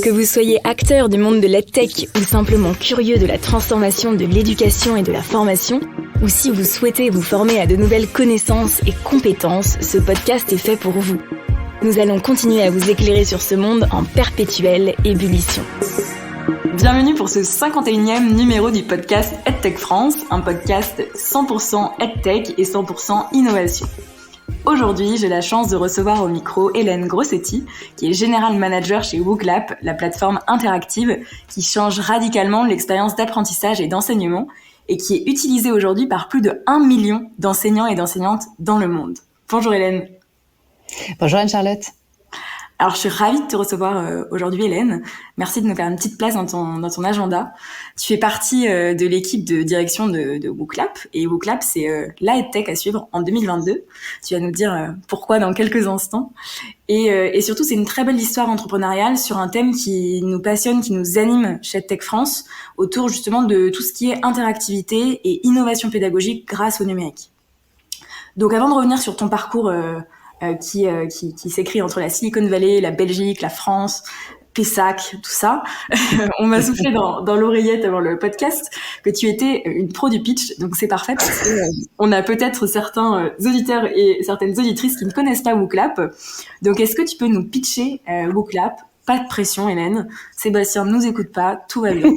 Que vous soyez acteur du monde de l'EdTech ou simplement curieux de la transformation de l'éducation et de la formation, ou si vous souhaitez vous former à de nouvelles connaissances et compétences, ce podcast est fait pour vous. Nous allons continuer à vous éclairer sur ce monde en perpétuelle ébullition. Bienvenue pour ce 51e numéro du podcast EdTech France, un podcast 100% EdTech et 100% innovation. Aujourd'hui, j'ai la chance de recevoir au micro Hélène Grossetti, qui est General Manager chez WooClap, la plateforme interactive qui change radicalement l'expérience d'apprentissage et d'enseignement et qui est utilisée aujourd'hui par plus de 1 million d'enseignants et d'enseignantes dans le monde. Bonjour Hélène. Bonjour Anne-Charlotte. Alors, je suis ravie de te recevoir aujourd'hui, Hélène. Merci de nous faire une petite place dans ton agenda. Tu fais partie de l'équipe de direction de WooClap. Et WooClap, c'est la EdTech à suivre en 2022. Tu vas nous dire pourquoi dans quelques instants. Et surtout, c'est une très belle histoire entrepreneuriale sur un thème qui nous passionne, qui nous anime chez EdTech France, autour justement de tout ce qui est interactivité et innovation pédagogique grâce au numérique. Donc, avant de revenir sur ton parcours qui s'écrit entre la Silicon Valley, la Belgique, la France, Pessac, tout ça. On m'a soufflé dans l'oreillette avant le podcast que tu étais une pro du pitch, donc c'est parfait parce que on a peut-être certains auditeurs et certaines auditrices qui ne connaissent pas WooClap. Donc est-ce que tu peux nous pitcher WooClap ? Pas de pression, Hélène. Sébastien ne nous écoute pas, tout va bien.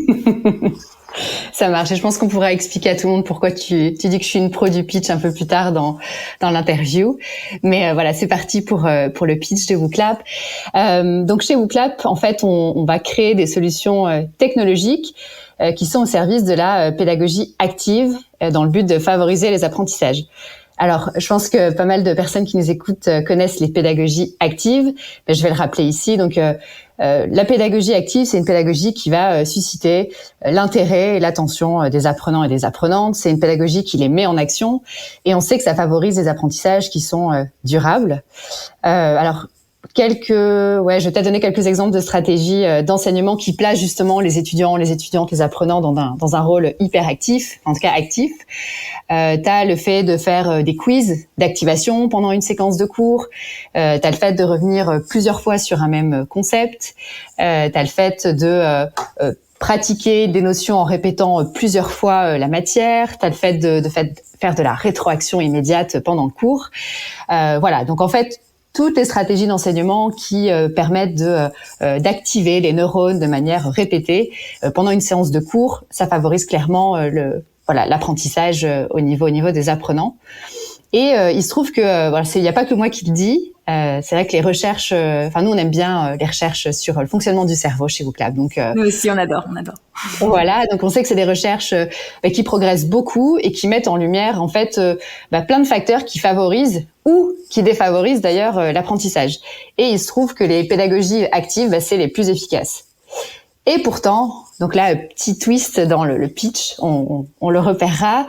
Ça marche. Et je pense qu'on pourra expliquer à tout le monde pourquoi tu dis que je suis une pro du pitch un peu plus tard dans l'interview. Mais voilà, c'est parti pour le pitch de WooClap. Donc chez WooClap, en fait, on va créer des solutions technologiques qui sont au service de la pédagogie active dans le but de favoriser les apprentissages. Alors, je pense que pas mal de personnes qui nous écoutent connaissent les pédagogies actives. Mais je vais le rappeler ici. Donc, la pédagogie active, c'est une pédagogie qui va susciter l'intérêt et l'attention des apprenants et des apprenantes. C'est une pédagogie qui les met en action. Et on sait que ça favorise des apprentissages qui sont durables. Alors, je vais peut-être donner quelques exemples de stratégies d'enseignement qui placent justement les étudiants, les étudiantes, les apprenants dans un rôle hyper actif, en tout cas actif. T'as le fait de faire des quiz d'activation pendant une séquence de cours. T'as le fait de revenir plusieurs fois sur un même concept. T'as le fait de pratiquer des notions en répétant plusieurs fois la matière. T'as le fait de faire de la rétroaction immédiate pendant le cours. Voilà. Donc en fait, toutes les stratégies d'enseignement qui permettent d'activer les neurones de manière répétée pendant une séance de cours, ça favorise clairement l'apprentissage au niveau des apprenants. Et il se trouve que il y a pas que moi qui le dis. C'est vrai que les recherches, nous on aime bien les recherches sur le fonctionnement du cerveau chez WooClap. Donc nous aussi on adore. Voilà, donc on sait que c'est des recherches qui progressent beaucoup et qui mettent en lumière en fait plein de facteurs qui favorisent ou qui défavorisent d'ailleurs l'apprentissage. Et il se trouve que les pédagogies actives, c'est les plus efficaces. Et pourtant, donc là, petit twist dans le pitch, on le repérera.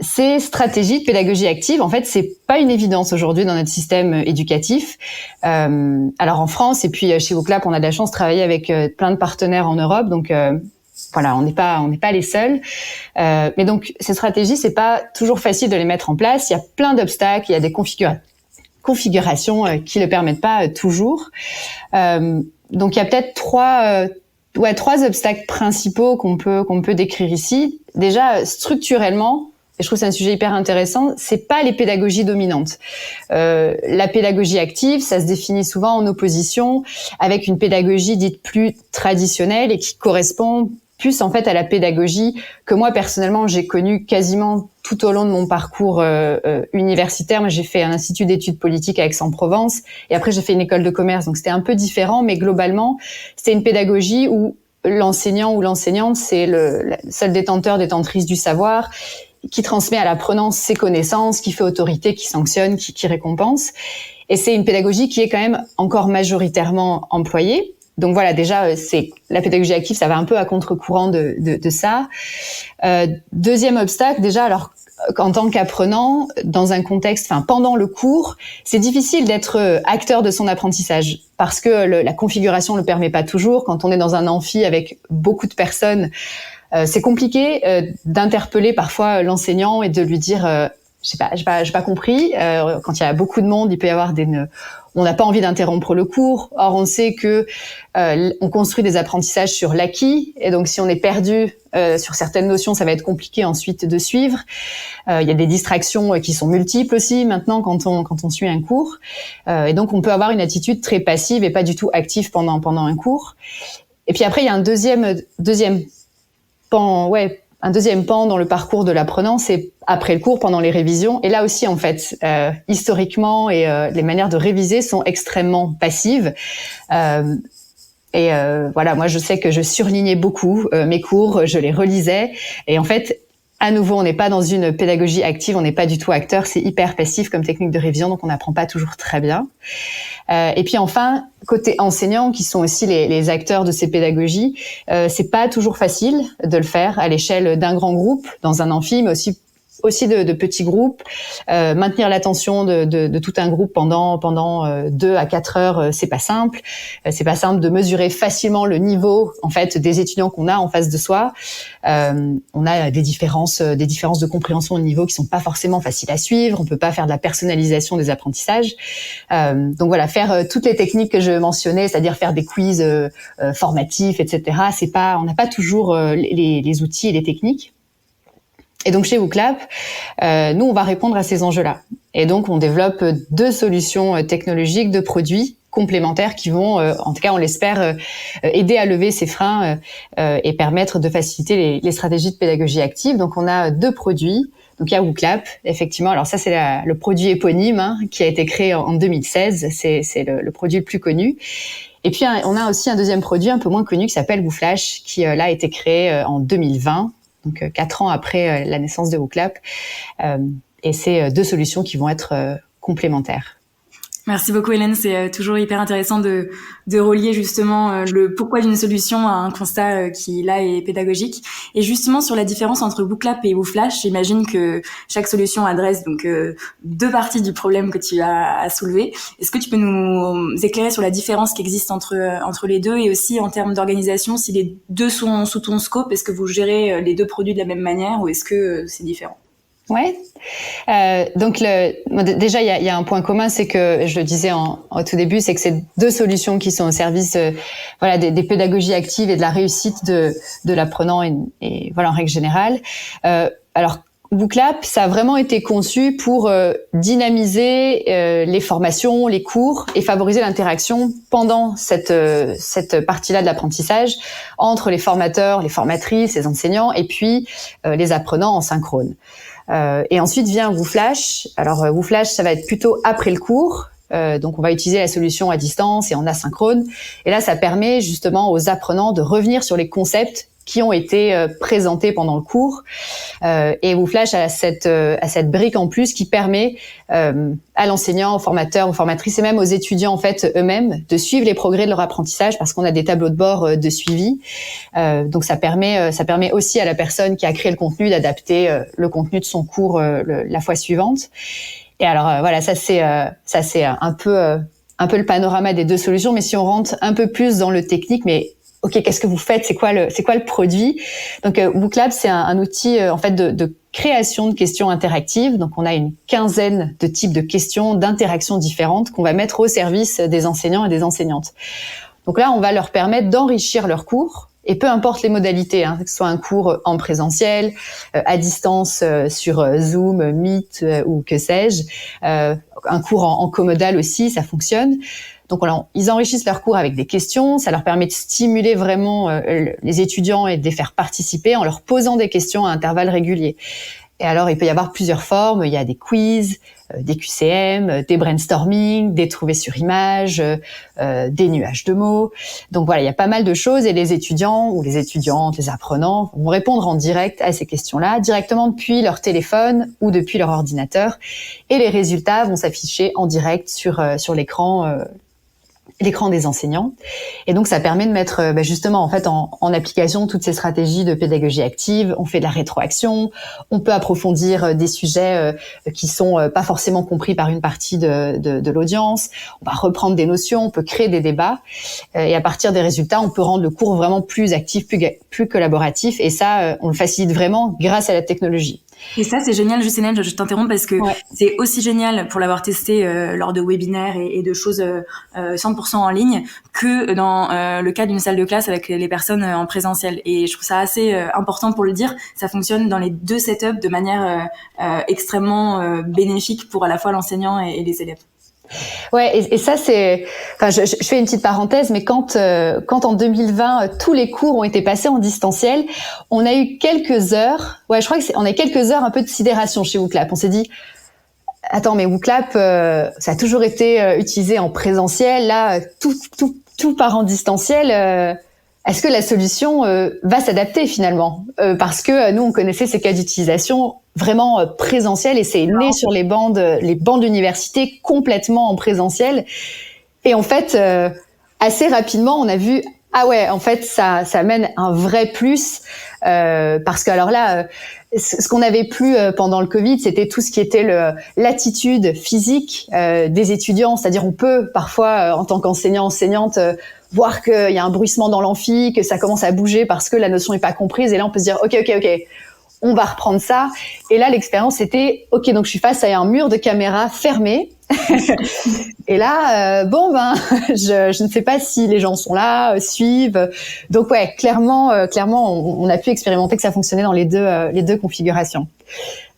Ces stratégies de pédagogie active, en fait, c'est pas une évidence aujourd'hui dans notre système éducatif. Alors en France et puis chez WooClap, on a de la chance de travailler avec plein de partenaires en Europe, donc on n'est pas les seuls. Mais donc ces stratégies, c'est pas toujours facile de les mettre en place. Il y a plein d'obstacles, il y a des configurations qui le permettent pas toujours. Donc il y a peut-être trois obstacles principaux qu'on peut décrire ici. Déjà structurellement. Et je trouve que c'est un sujet hyper intéressant, c'est pas les pédagogies dominantes. La pédagogie active, ça se définit souvent en opposition avec une pédagogie dite plus traditionnelle et qui correspond plus en fait à la pédagogie que moi personnellement j'ai connue quasiment tout au long de mon parcours universitaire. Moi j'ai fait un institut d'études politiques à Aix-en-Provence et après j'ai fait une école de commerce, donc c'était un peu différent, mais globalement c'était une pédagogie où l'enseignant ou l'enseignante c'est le seul détentrice du savoir, qui transmet à l'apprenant ses connaissances, qui fait autorité, qui sanctionne, qui récompense. Et c'est une pédagogie qui est quand même encore majoritairement employée. Donc voilà, déjà, c'est la pédagogie active, ça va un peu à contre-courant de ça. Deuxième obstacle, déjà, alors en tant qu'apprenant, dans un contexte, pendant le cours, c'est difficile d'être acteur de son apprentissage parce que la configuration le permet pas toujours. Quand on est dans un amphi avec beaucoup de personnes, c'est compliqué d'interpeller parfois l'enseignant et de lui dire j'ai pas compris. Quand il y a beaucoup de monde, il peut y avoir des nœuds on n'a pas envie d'interrompre le cours. Or, on sait que on construit des apprentissages sur l'acquis, et donc si on est perdu sur certaines notions, ça va être compliqué ensuite de suivre. Il y a des distractions qui sont multiples aussi maintenant quand on suit un cours, et donc on peut avoir une attitude très passive et pas du tout active pendant un cours. Et puis après, il y a un deuxième pan dans le parcours de l'apprenant, c'est après le cours, pendant les révisions. Et là aussi, en fait, historiquement, les manières de réviser sont extrêmement passives. Voilà, moi, je sais que je surlignais beaucoup mes cours, je les relisais. Et en fait, à nouveau, on n'est pas dans une pédagogie active, on n'est pas du tout acteur, c'est hyper passif comme technique de révision, donc on n'apprend pas toujours très bien. Et puis enfin, côté enseignants, qui sont aussi les acteurs de ces pédagogies, c'est pas toujours facile de le faire à l'échelle d'un grand groupe, dans un amphi, mais aussi de petits groupes. Maintenir l'attention de tout un groupe pendant 2 à 4 heures, c'est pas simple. C'est pas simple de mesurer facilement le niveau en fait des étudiants qu'on a en face de soi. On a des différences de compréhension au niveau qui sont pas forcément faciles à suivre. On peut pas faire de la personnalisation des apprentissages. Donc voilà, faire toutes les techniques que je mentionnais, c'est-à-dire faire des quiz formatifs, etc. On n'a pas toujours les outils et les techniques. Et donc chez WooClap, nous on va répondre à ces enjeux-là. Et donc on développe 2 solutions technologiques de produits complémentaires qui vont, en tout cas on l'espère, aider à lever ces freins et permettre de faciliter les stratégies de pédagogie active. Donc on a 2 produits. Donc il y a WooClap, effectivement. Alors ça c'est le produit éponyme qui a été créé en 2016. C'est le produit le plus connu. Et puis on a aussi un deuxième produit un peu moins connu qui s'appelle WooFlash, qui là a été créé en 2020. Donc 4 ans après la naissance de WooClap. Et c'est 2 solutions qui vont être complémentaires. Merci beaucoup Hélène, c'est toujours hyper intéressant de relier justement le pourquoi d'une solution à un constat qui là est pédagogique. Et justement sur la différence entre WooClap et WooFlash, j'imagine que chaque solution adresse donc 2 parties du problème que tu as soulevé. Est-ce que tu peux nous éclairer sur la différence qui existe entre les deux, et aussi en termes d'organisation, si les 2 sont sous ton scope, est-ce que vous gérez les 2 produits de la même manière ou est-ce que c'est différent? Ouais. Donc déjà il y a un point commun, c'est que je le disais au tout début, c'est que c'est 2 solutions qui sont au service des pédagogies actives et de la réussite de l'apprenant et voilà en règle générale. Alors WooClap, ça a vraiment été conçu pour dynamiser les formations, les cours et favoriser l'interaction pendant cette partie-là de l'apprentissage entre les formateurs, les formatrices, les enseignants et puis les apprenants en synchrone. Et ensuite vient WooFlash. Alors WooFlash, ça va être plutôt après le cours. Donc on va utiliser la solution à distance et en asynchrone. Et là, ça permet justement aux apprenants de revenir sur les concepts qui ont été présentés pendant le cours. Et WooFlash a cette brique en plus qui permet à l'enseignant, aux formateurs, aux formatrices et même aux étudiants en fait eux-mêmes de suivre les progrès de leur apprentissage parce qu'on a des tableaux de bord de suivi. Donc ça permet aussi à la personne qui a créé le contenu d'adapter le contenu de son cours la fois suivante. Et alors voilà, ça c'est un peu le panorama des 2 solutions. Mais si on rentre un peu plus dans le technique, mais ok, qu'est-ce que vous faites? C'est quoi le produit? Donc WooClap, c'est un outil en fait de création de questions interactives. Donc on a une 15aine de types de questions, d'interactions différentes qu'on va mettre au service des enseignants et des enseignantes. Donc là, on va leur permettre d'enrichir leur cours. Et peu importe les modalités, que ce soit un cours en présentiel, à distance sur Zoom, Meet ou que sais-je, un cours en comodal aussi, ça fonctionne. Donc ils enrichissent leur cours avec des questions, ça leur permet de stimuler vraiment les étudiants et de les faire participer en leur posant des questions à intervalles réguliers. Et alors, il peut y avoir plusieurs formes. Il y a des quiz, des QCM, des brainstorming, des trouvés sur image, des nuages de mots. Donc voilà, il y a pas mal de choses et les étudiants ou les étudiantes, les apprenants vont répondre en direct à ces questions-là, directement depuis leur téléphone ou depuis leur ordinateur. Et les résultats vont s'afficher en direct sur l'écran des enseignants. Et donc, ça permet de mettre justement en fait en application toutes ces stratégies de pédagogie active. On fait de la rétroaction, on peut approfondir des sujets qui sont pas forcément compris par une partie de l'audience. On va reprendre des notions, on peut créer des débats. Et à partir des résultats, on peut rendre le cours vraiment plus actif, plus collaboratif. Et ça, on le facilite vraiment grâce à la technologie. Et ça, c'est génial, juste Hélène, je t'interromps parce que c'est aussi génial pour l'avoir testé lors de webinaires et de choses 100% en ligne que dans le cas d'une salle de classe avec les personnes en présentiel. Et je trouve ça assez important pour le dire. Ça fonctionne dans les deux setups de manière extrêmement bénéfique pour à la fois l'enseignant et les élèves. Ouais, et ça c'est, enfin, je fais une petite parenthèse, mais quand en 2020 tous les cours ont été passés en distanciel, on a eu quelques heures, je crois que on a eu quelques heures un peu de sidération chez WooClap. On s'est dit, attends, mais WooClap, ça a toujours été utilisé en présentiel, là tout part en distanciel. Est-ce que la solution va s'adapter finalement, parce que nous on connaissait ces cas d'utilisation vraiment présentiel et c'est né sur les bancs d'université complètement en présentiel. Et en fait, assez rapidement, on a vu en fait ça amène un vrai plus, parce que alors là, ce qu'on n'avait plus pendant le Covid, c'était tout ce qui était l'attitude physique des étudiants. C'est-à-dire, on peut parfois, en tant qu'enseignante, voir qu'il y a un bruissement dans l'amphi, que ça commence à bouger parce que la notion n'est pas comprise. Et là, on peut se dire, ok, on va reprendre ça. Et là, l'expérience c'était, ok, donc je suis face à un mur de caméra fermé. Et là, je ne sais pas si les gens sont là, suivent. Donc clairement, on a pu expérimenter que ça fonctionnait dans les deux configurations.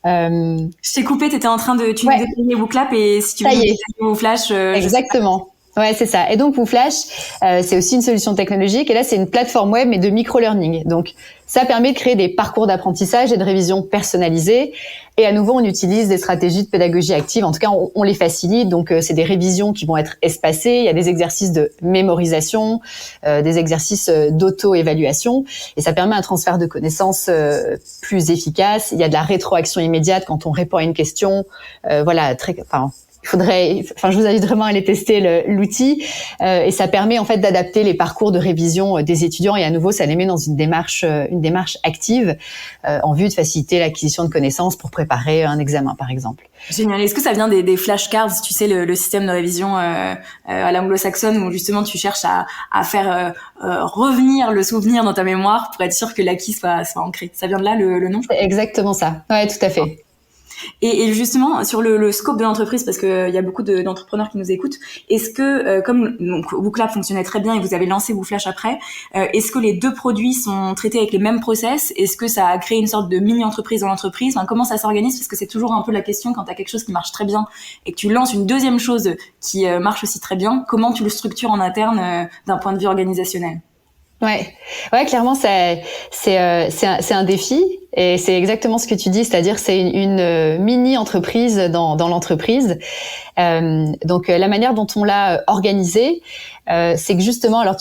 Je t'ai coupé, t'étais en train de tu nous détailler WooClap et si tu veux détailler WooFlash. Exactement. Ouais, c'est ça. Et donc, WooFlash, c'est aussi une solution technologique. Et là, c'est une plateforme web, mais de micro-learning. Donc, ça permet de créer des parcours d'apprentissage et de révision personnalisés. Et à nouveau, on utilise des stratégies de pédagogie active. En tout cas, on les facilite. Donc, c'est des révisions qui vont être espacées. Il y a des exercices de mémorisation, des exercices d'auto-évaluation. Et ça permet un transfert de connaissances plus efficace. Il y a de la rétroaction immédiate quand on répond à une question. Je vous invite vraiment à aller tester l'outil, et ça permet en fait d'adapter les parcours de révision des étudiants, et à nouveau ça les met dans une démarche active en vue de faciliter l'acquisition de connaissances pour préparer un examen par exemple. Génial. Est-ce que ça vient des flashcards, tu sais, le système de révision à l'anglo-saxonne où justement tu cherches à faire revenir le souvenir dans ta mémoire pour être sûr que l'acquis soit ancré. Ça vient de là le nom? C'est exactement ça. Ouais, tout à fait. Et justement, sur le scope de l'entreprise, parce que il y a beaucoup d'entrepreneurs qui nous écoutent, est-ce que, comme donc WooClap fonctionnait très bien et vous avez lancé WooFlash après, est-ce que les deux produits sont traités avec les mêmes process? Est-ce que ça a créé une sorte de mini-entreprise dans l'entreprise? Enfin, comment ça s'organise? Parce que c'est toujours un peu la question quand tu as quelque chose qui marche très bien et que tu lances une deuxième chose qui marche aussi très bien, comment tu le structures en interne d'un point de vue organisationnel? Ouais, clairement, c'est un défi, et c'est exactement ce que tu dis, c'est-à-dire c'est une mini entreprise dans l'entreprise. Donc la manière dont on l'a organisé, c'est que justement, alors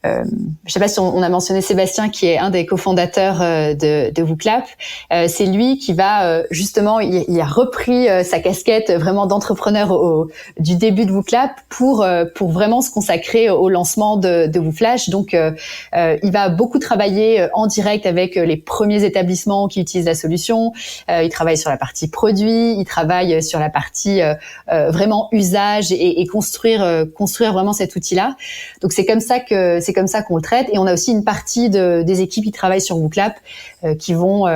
je sais pas si on a mentionné Sébastien qui est un des cofondateurs de WooClap. C'est lui qui va justement, il a repris sa casquette vraiment d'entrepreneur du début de WooClap pour vraiment se consacrer au lancement de WooFlash. Donc il va beaucoup travailler en direct avec les premiers établissements qui utilisent la solution. Il travaille sur la partie produit, il travaille sur la partie vraiment usage et construire vraiment cet outil-là. Donc c'est comme ça qu'on le traite, et on a aussi une partie des équipes qui travaillent sur WooClap qui vont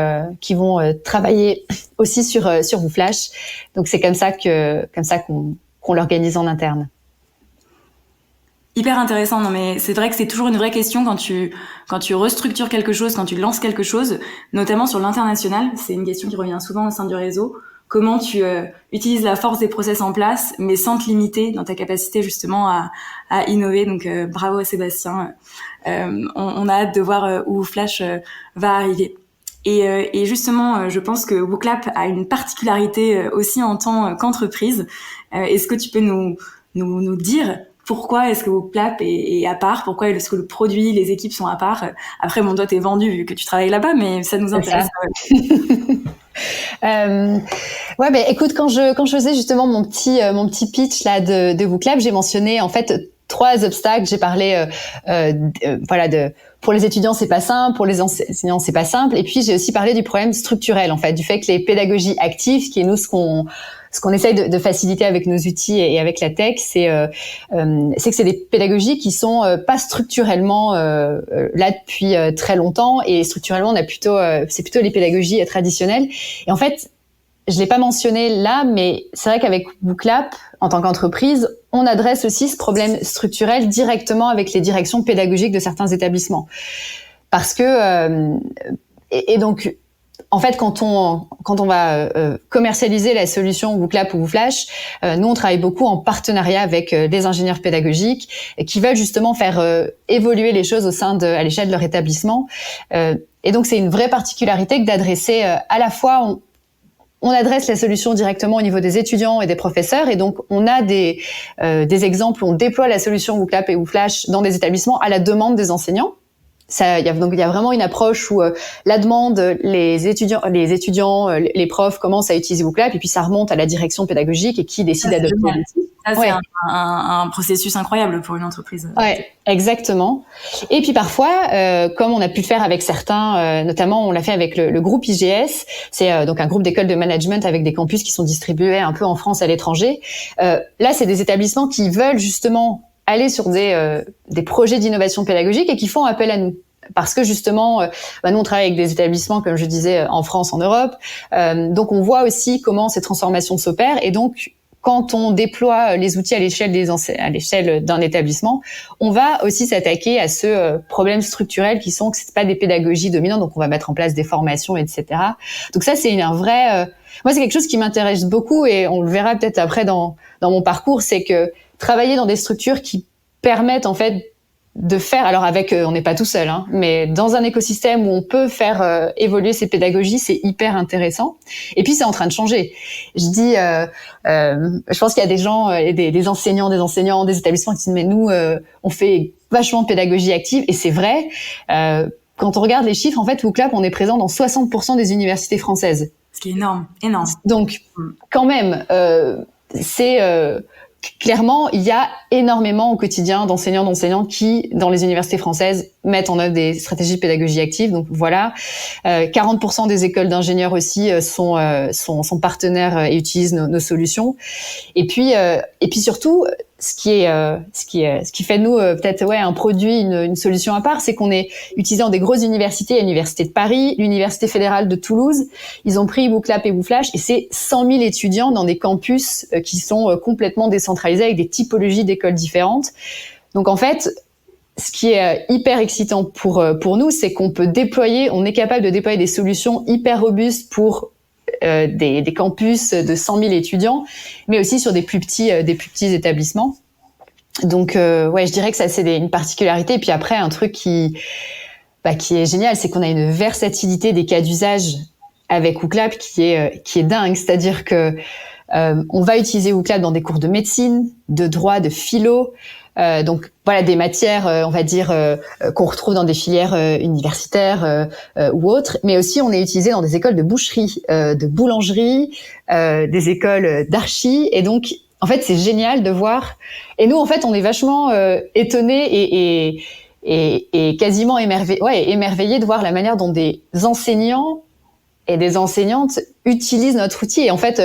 travailler aussi sur WooFlash. Donc c'est comme ça qu'on l'organise en interne. Hyper intéressant. Non, mais c'est vrai que c'est toujours une vraie question quand tu restructures quelque chose, quand tu lances quelque chose, notamment sur l'international. C'est une question qui revient souvent au sein du réseau. Comment tu utilises la force des process en place, mais sans te limiter dans ta capacité justement à innover. Donc bravo à Sébastien. On a hâte de voir où Flash va arriver. Et justement, je pense que WooClap a une particularité aussi en tant qu'entreprise. Est-ce que tu peux nous dire pourquoi est-ce que WooClap est à part? Pourquoi est-ce que le produit, les équipes sont à part? Après, mon doigt est vendu vu que tu travailles là-bas, mais ça nous intéresse. Écoute, quand je faisais justement mon petit pitch là de WooClap, j'ai mentionné en fait 3 obstacles. J'ai parlé pour les étudiants c'est pas simple, pour les enseignants c'est pas simple, et puis j'ai aussi parlé du problème structurel en fait, du fait que les pédagogies actives, qui est nous ce ce qu'on essaye de faciliter avec nos outils et avec la tech, c'est que c'est des pédagogies qui sont pas structurellement là depuis très longtemps, et structurellement c'est plutôt les pédagogies traditionnelles. Et en fait, je l'ai pas mentionné là, mais c'est vrai qu'avec WooClap, en tant qu'entreprise, on adresse aussi ce problème structurel directement avec les directions pédagogiques de certains établissements. Parce que et donc, en fait, quand on va commercialiser la solution WooClap ou WooFlash, nous on travaille beaucoup en partenariat avec des ingénieurs pédagogiques qui veulent justement faire évoluer les choses à l'échelle de leur établissement. Et donc c'est une vraie particularité que d'adresser à la fois on adresse la solution directement au niveau des étudiants et des professeurs, et donc on a des exemples où on déploie la solution WooClap et WooFlash dans des établissements à la demande des enseignants. Il y a vraiment une approche où la demande, les étudiants, les profs commencent à utiliser WooClap, et puis ça remonte à la direction pédagogique et qui décide d'adopter l'outil. Ça, c'est un processus incroyable pour une entreprise. Ouais, exactement. Et puis parfois, comme on a pu le faire avec certains, notamment on l'a fait avec le groupe IGS, c'est donc un groupe d'écoles de management avec des campus qui sont distribués un peu en France et à l'étranger. Là, c'est des établissements qui veulent justement aller sur des projets d'innovation pédagogique et qui font appel à nous. Parce que justement, nous on travaille avec des établissements, comme je disais, en France, en Europe. Donc on voit aussi comment ces transformations s'opèrent, et donc quand on déploie les outils à l'échelle d'un établissement, on va aussi s'attaquer à ce problème structurel qui sont que c'est pas des pédagogies dominantes, donc on va mettre en place des formations, etc. Donc ça, c'est un vrai... moi, c'est quelque chose qui m'intéresse beaucoup, et on le verra peut-être après dans mon parcours, c'est que travailler dans des structures qui permettent en fait de faire, alors avec, on n'est pas tout seul, hein, mais dans un écosystème où on peut faire évoluer ces pédagogies, c'est hyper intéressant. Et puis c'est en train de changer. Je dis, je pense qu'il y a des gens, des enseignants, des établissements qui disent mais nous, on fait vachement de pédagogie active, et c'est vrai. Quand on regarde les chiffres, en fait, WooClap, on est présent dans 60% des universités françaises. Ce qui est énorme. Donc, quand même, c'est clairement, il y a énormément au quotidien d'enseignants qui, dans les universités françaises, mettent en œuvre des stratégies de pédagogie active. Donc voilà, 40% des écoles d'ingénieurs aussi sont partenaires et utilisent nos solutions. Et puis surtout, ce qui fait de nous peut-être un produit, une solution à part, c'est qu'on est utilisé dans des grosses universités, l'université de Paris, l'université fédérale de Toulouse. Ils ont pris WooClap et WooFlash, et c'est 100 000 étudiants dans des campus qui sont complètement décentralisés avec des typologies d'écoles différentes. Donc en fait, ce qui est hyper excitant pour nous, c'est qu'on on est capable de déployer des solutions hyper robustes pour des campus de 100 000 étudiants, mais aussi sur des plus petits établissements. Donc, je dirais que ça, c'est une particularité. Et puis après, un truc qui est génial, c'est qu'on a une versatilité des cas d'usage avec WooClap qui est dingue. C'est-à-dire que on va utiliser WooClap dans des cours de médecine, de droit, de philo. Donc voilà, des matières, on va dire, qu'on retrouve dans des filières universitaires ou autres, mais aussi on est utilisé dans des écoles de boucherie, de boulangerie, des écoles d'archi, et donc en fait c'est génial de voir. Et nous en fait on est vachement étonnés et quasiment émerveillés de voir la manière dont des enseignants et des enseignantes utilisent notre outil. Et en fait,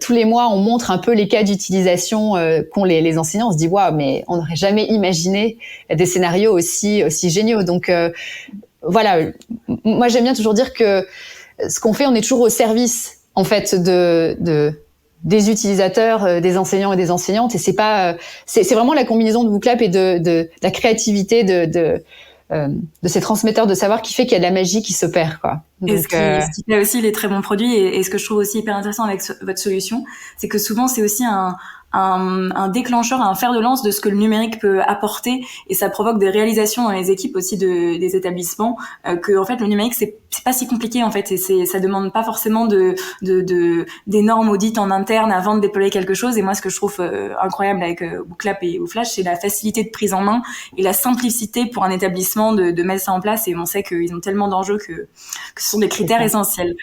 tous les mois, on montre un peu les cas d'utilisation qu'ont les enseignants. On se dit, waouh, mais on n'aurait jamais imaginé des scénarios aussi géniaux. Donc, voilà. Moi, j'aime bien toujours dire que ce qu'on fait, on est toujours au service, en fait, des utilisateurs, des enseignants et des enseignantes. Et c'est vraiment la combinaison de WooClap et de la créativité de ces transmetteurs de savoir qui fait qu'il y a de la magie qui s'opère, quoi. Donc, et ce qui fait aussi les très bons produits, et ce que je trouve aussi hyper intéressant avec votre solution, c'est que souvent c'est aussi un déclencheur, un fer de lance de ce que le numérique peut apporter, et ça provoque des réalisations dans les équipes aussi des établissements, que en fait le numérique c'est pas si compliqué en fait, et ça demande pas forcément d'énormes audits en interne avant de déployer quelque chose. Et moi ce que je trouve incroyable avec WooClap et WooFlash, c'est la facilité de prise en main et la simplicité pour un établissement de mettre ça en place, et on sait qu'ils ont tellement d'enjeux que ce sont des critères essentiels.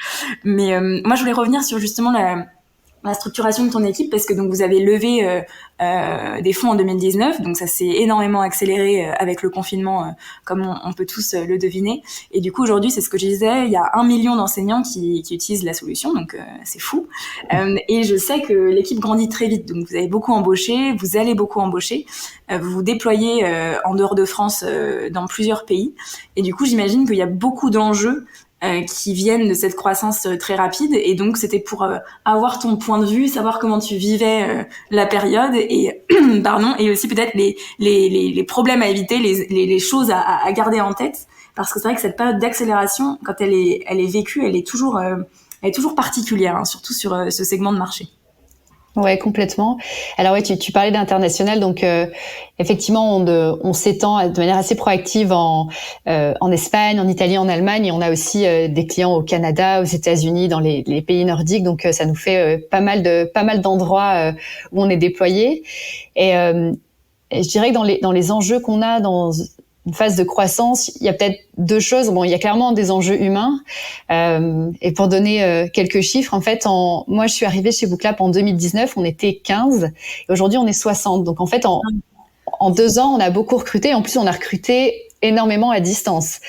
Mais moi je voulais revenir sur justement la structuration de ton équipe, parce que donc vous avez levé des fonds en 2019, donc ça s'est énormément accéléré avec le confinement, comme on peut tous le deviner. Et du coup aujourd'hui, c'est ce que je disais, il y a 1 million d'enseignants qui utilisent la solution, donc c'est fou. Et je sais que l'équipe grandit très vite, donc vous avez beaucoup embauché, vous allez beaucoup embaucher, vous vous déployez en dehors de France dans plusieurs pays. Et du coup, j'imagine qu'il y a beaucoup d'enjeux qui viennent de cette croissance très rapide, et donc c'était pour avoir ton point de vue, savoir comment tu vivais la période, et pardon, et aussi peut-être les problèmes à éviter, les choses à garder en tête, parce que c'est vrai que cette période d'accélération, quand elle est vécue, elle est toujours particulière, hein, surtout sur ce segment de marché. Ouais, complètement. Alors ouais, tu parlais d'international, donc effectivement on s'étend de manière assez proactive en Espagne, en Italie, en Allemagne, et on a aussi des clients au Canada, aux États-Unis, dans les pays nordiques, donc ça nous fait pas mal d'endroits où on est déployé. Et je dirais que dans les enjeux qu'on a dans une phase de croissance, il y a peut-être deux choses. Bon, il y a clairement des enjeux humains. Et pour donner quelques chiffres, en fait, moi, je suis arrivée chez Booklap en 2019, on était 15, et aujourd'hui, on est 60. Donc, en fait, en 2 ans, on a beaucoup recruté. En plus, on a recruté énormément à distance.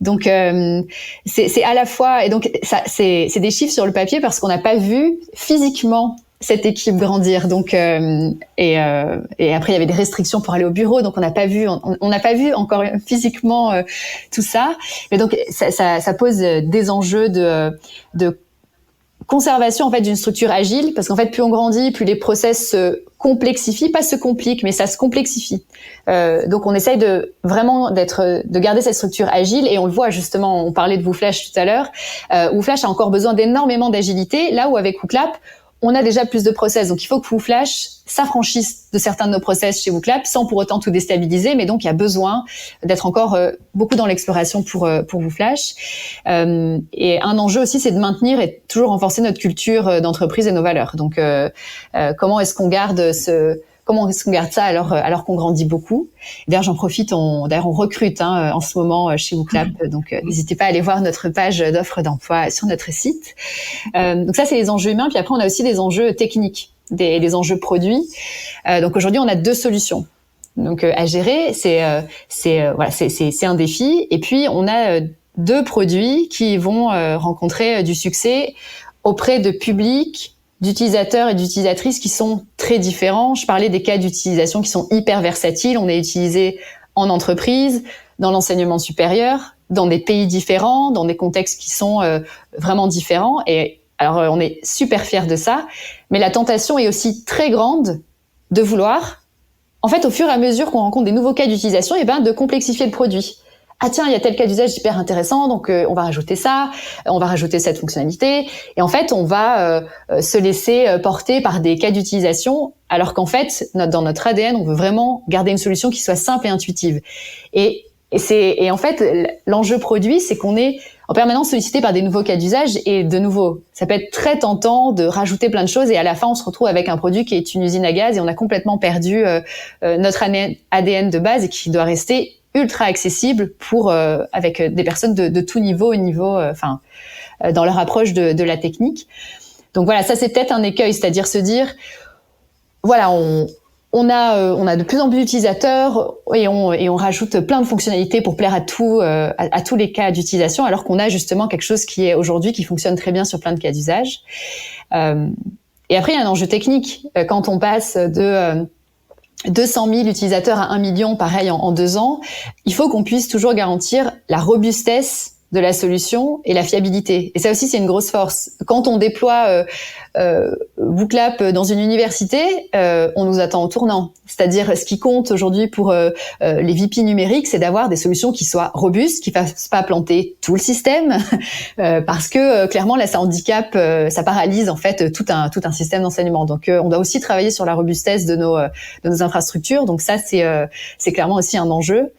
Donc, c'est à la fois, et donc, ça, c'est des chiffres sur le papier parce qu'on n'a pas vu physiquement cette équipe grandir. Donc et après il y avait des restrictions pour aller au bureau, donc on n'a pas vu encore physiquement tout ça. Mais donc ça pose des enjeux de conservation en fait d'une structure agile, parce qu'en fait plus on grandit, plus les process se complexifient, pas se compliquent, mais ça se complexifie. Donc on essaye de garder cette structure agile, et on le voit justement. On parlait de WooFlash tout à l'heure. WooFlash a encore besoin d'énormément d'agilité, là où avec WooClap on a déjà plus de process. Donc, il faut que WooFlash s'affranchisse de certains de nos process chez WooClap sans pour autant tout déstabiliser. Mais donc, il y a besoin d'être encore beaucoup dans l'exploration pour WooFlash. Et un enjeu aussi, c'est de maintenir et toujours renforcer notre culture d'entreprise et nos valeurs. Donc, comment est-ce qu'on garde ça alors qu'on grandit beaucoup? D'ailleurs, j'en profite, on recrute en ce moment chez WooClap, donc n'hésitez pas à aller voir notre page d'offres d'emploi sur notre site. Donc ça, c'est les enjeux humains. Puis après, on a aussi des enjeux techniques, des enjeux produits. Donc aujourd'hui, on a 2 solutions. Donc à gérer, c'est un défi. Et puis on a 2 produits qui vont rencontrer du succès auprès de publics, d'utilisateurs et d'utilisatrices qui sont très différents. Je parlais des cas d'utilisation qui sont hyper versatiles. On est utilisé en entreprise, dans l'enseignement supérieur, dans des pays différents, dans des contextes qui sont vraiment différents. Et alors, on est super fiers de ça. Mais la tentation est aussi très grande de vouloir, en fait, au fur et à mesure qu'on rencontre des nouveaux cas d'utilisation, de complexifier le produit. Ah tiens, il y a tel cas d'usage hyper intéressant, donc on va rajouter ça, on va rajouter cette fonctionnalité, et en fait on va se laisser porter par des cas d'utilisation, alors qu'en fait dans notre ADN on veut vraiment garder une solution qui soit simple et intuitive. Et en fait l'enjeu produit, c'est qu'on est en permanence sollicité par des nouveaux cas d'usage, et de nouveau ça peut être très tentant de rajouter plein de choses, et à la fin on se retrouve avec un produit qui est une usine à gaz, et on a complètement perdu notre ADN de base, et qui doit rester ultra accessible avec des personnes de tout niveau, dans leur approche de la technique. Donc voilà, ça c'est peut-être un écueil, c'est-à-dire se dire, voilà, on a de plus en plus d'utilisateurs, et on rajoute plein de fonctionnalités pour plaire à tous les cas d'utilisation, alors qu'on a justement quelque chose qui est aujourd'hui qui fonctionne très bien sur plein de cas d'usage. Et après il y a un enjeu technique quand on passe de 200 000 utilisateurs à 1 million, pareil, en 2 ans, il faut qu'on puisse toujours garantir la robustesse de la solution et la fiabilité. Et ça aussi, c'est une grosse force. Quand on déploie WooClap dans une université, on nous attend au tournant. C'est-à-dire, ce qui compte aujourd'hui pour les VP numériques, c'est d'avoir des solutions qui soient robustes, qui fassent pas planter tout le système, parce que clairement, là, ça handicape, ça paralyse en fait tout un système d'enseignement. Donc, on doit aussi travailler sur la robustesse de nos infrastructures. Donc ça, c'est clairement aussi un enjeu.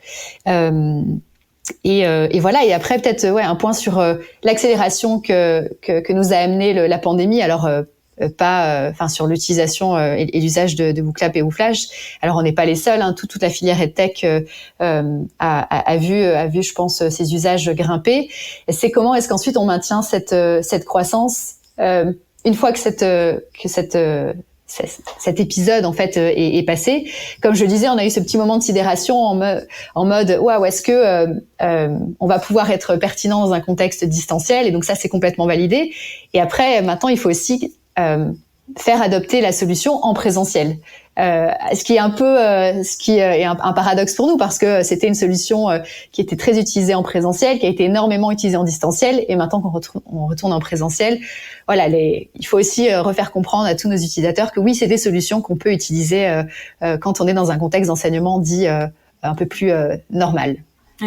Et voilà. Et après, peut-être un point sur l'accélération que nous a amené la pandémie. Alors sur l'utilisation et l'usage de WooClap et WooFlash. Alors on n'est pas les seuls. Toute la filière EdTech a vu, je pense, ces usages grimper. Et c'est comment est-ce qu'ensuite on maintient cette croissance une fois que cet épisode en fait est passé, comme je disais, on a eu ce petit moment de sidération en mode waouh, est-ce que on va pouvoir être pertinent dans un contexte distanciel, et donc ça c'est complètement validé. Et après maintenant il faut aussi faire adopter la solution en présentiel. Ce qui est un peu, ce qui est un paradoxe pour nous, parce que c'était une solution qui était très utilisée en présentiel, qui a été énormément utilisée en distanciel, et maintenant qu'on retourne en présentiel, voilà, il faut aussi refaire comprendre à tous nos utilisateurs que oui, c'est des solutions qu'on peut utiliser quand on est dans un contexte d'enseignement dit un peu plus normal.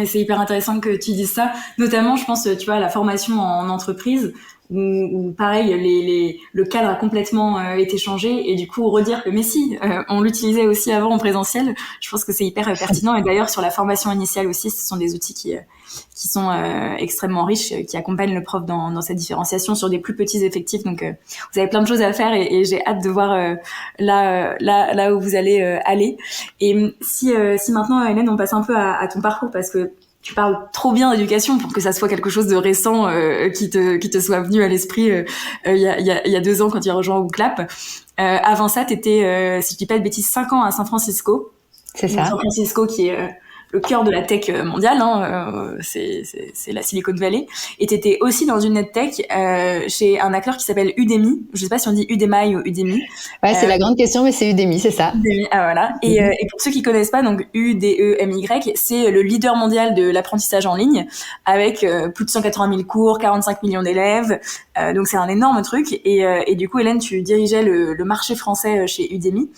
Et c'est hyper intéressant que tu dises ça, notamment, je pense, tu vois, à la formation en entreprise, où pareil, le cadre a complètement été changé, et du coup redire que mais si, on l'utilisait aussi avant en présentiel, je pense que c'est hyper pertinent. Et d'ailleurs sur la formation initiale aussi, ce sont des outils qui sont extrêmement riches, qui accompagnent le prof dans sa différenciation sur des plus petits effectifs. Donc vous avez plein de choses à faire, et j'ai hâte de voir là où vous allez aller. Et si maintenant, Hélène, on passe un peu à ton parcours, parce que tu parles trop bien d'éducation pour que ça soit quelque chose de récent qui te soit venu à l'esprit il y a 2 ans quand tu as rejoint WooClap. Avant ça, t'étais, si je dis pas de bêtises, 5 ans à San Francisco. C'est ça. San Francisco qui est le cœur de la tech mondiale, hein, c'est la Silicon Valley. Et t'étais aussi dans une EdTech chez un acteur qui s'appelle Udemy. Je sais pas si on dit Udemy ou Udemy. Ouais, c'est la grande question, mais c'est Udemy, c'est ça. Udemy, voilà. Et pour ceux qui connaissent pas, donc UDEMY, c'est le leader mondial de l'apprentissage en ligne, avec plus de 180 000 cours, 45 millions d'élèves. Donc c'est un énorme truc. Et du coup, Hélène, tu dirigeais le marché français chez Udemy.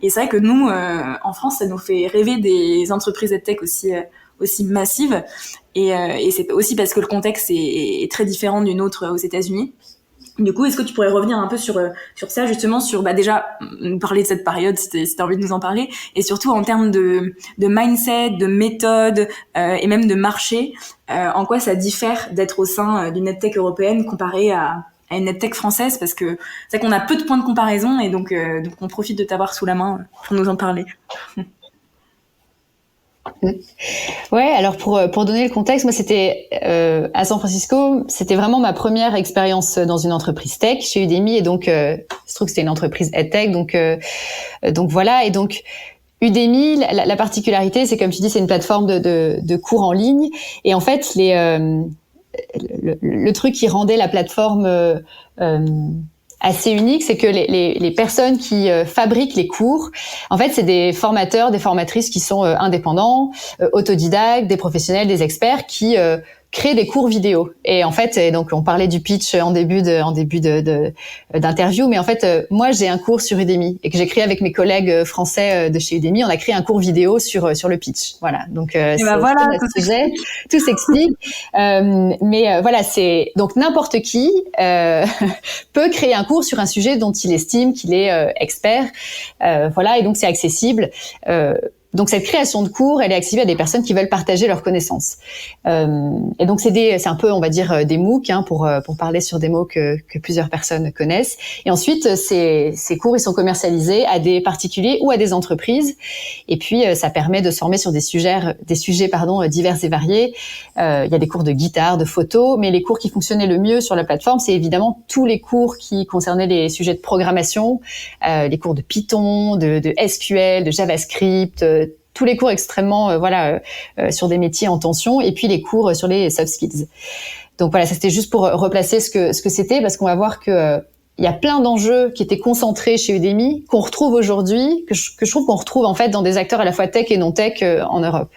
Et c'est vrai que nous, en France, ça nous fait rêver des entreprises EdTech aussi massives. Et c'est aussi parce que le contexte est très différent d'une autre aux États-Unis. Du coup, est-ce que tu pourrais revenir un peu sur ça, justement, sur déjà nous parler de cette période, si t'as envie de nous en parler, et surtout en termes de mindset, de méthode et même de marché, en quoi ça diffère d'être au sein d'une EdTech européenne comparée à une EdTech française, parce que c'est qu'on a peu de points de comparaison, et donc on profite de t'avoir sous la main pour nous en parler. Ouais, alors pour donner le contexte, moi c'était à San Francisco, c'était vraiment ma première expérience dans une entreprise tech chez Udemy, et donc je trouve que c'était une entreprise EdTech, donc voilà. Et donc Udemy, la particularité, c'est, comme tu dis, c'est une plateforme de cours en ligne, et en fait le truc qui rendait la plateforme assez unique, c'est que les personnes qui fabriquent les cours, en fait, c'est des formateurs, des formatrices qui sont indépendants, autodidactes, des professionnels, des experts qui créer des cours vidéo. Et en fait, donc on parlait du pitch en début d'interview, mais en fait, moi j'ai un cours sur Udemy et que j'ai créé avec mes collègues français de chez Udemy. On a créé un cours vidéo sur le pitch. Voilà. Donc c'est voilà, notre sujet, tout s'explique. Mais voilà, c'est donc n'importe qui peut créer un cours sur un sujet dont il estime qu'il est expert. Voilà, et donc c'est accessible. Donc cette création de cours, elle est accessible à des personnes qui veulent partager leurs connaissances. Et donc c'est un peu, on va dire, des MOOC, hein, pour parler sur des mots que plusieurs personnes connaissent. Et ensuite, ces cours, ils sont commercialisés à des particuliers ou à des entreprises. Et puis ça permet de se former sur des sujets divers et variés. Il y a des cours de guitare, de photo, mais les cours qui fonctionnaient le mieux sur la plateforme, c'est évidemment tous les cours qui concernaient les sujets de programmation, les cours de Python, de SQL, de JavaScript, tous les cours extrêmement sur des métiers en tension, et puis les cours sur les soft skills. Donc voilà, ça c'était juste pour replacer ce que c'était, parce qu'on va voir que il y a plein d'enjeux qui étaient concentrés chez Udemy qu'on retrouve aujourd'hui, que je trouve qu'on retrouve en fait dans des acteurs à la fois tech et non tech en Europe.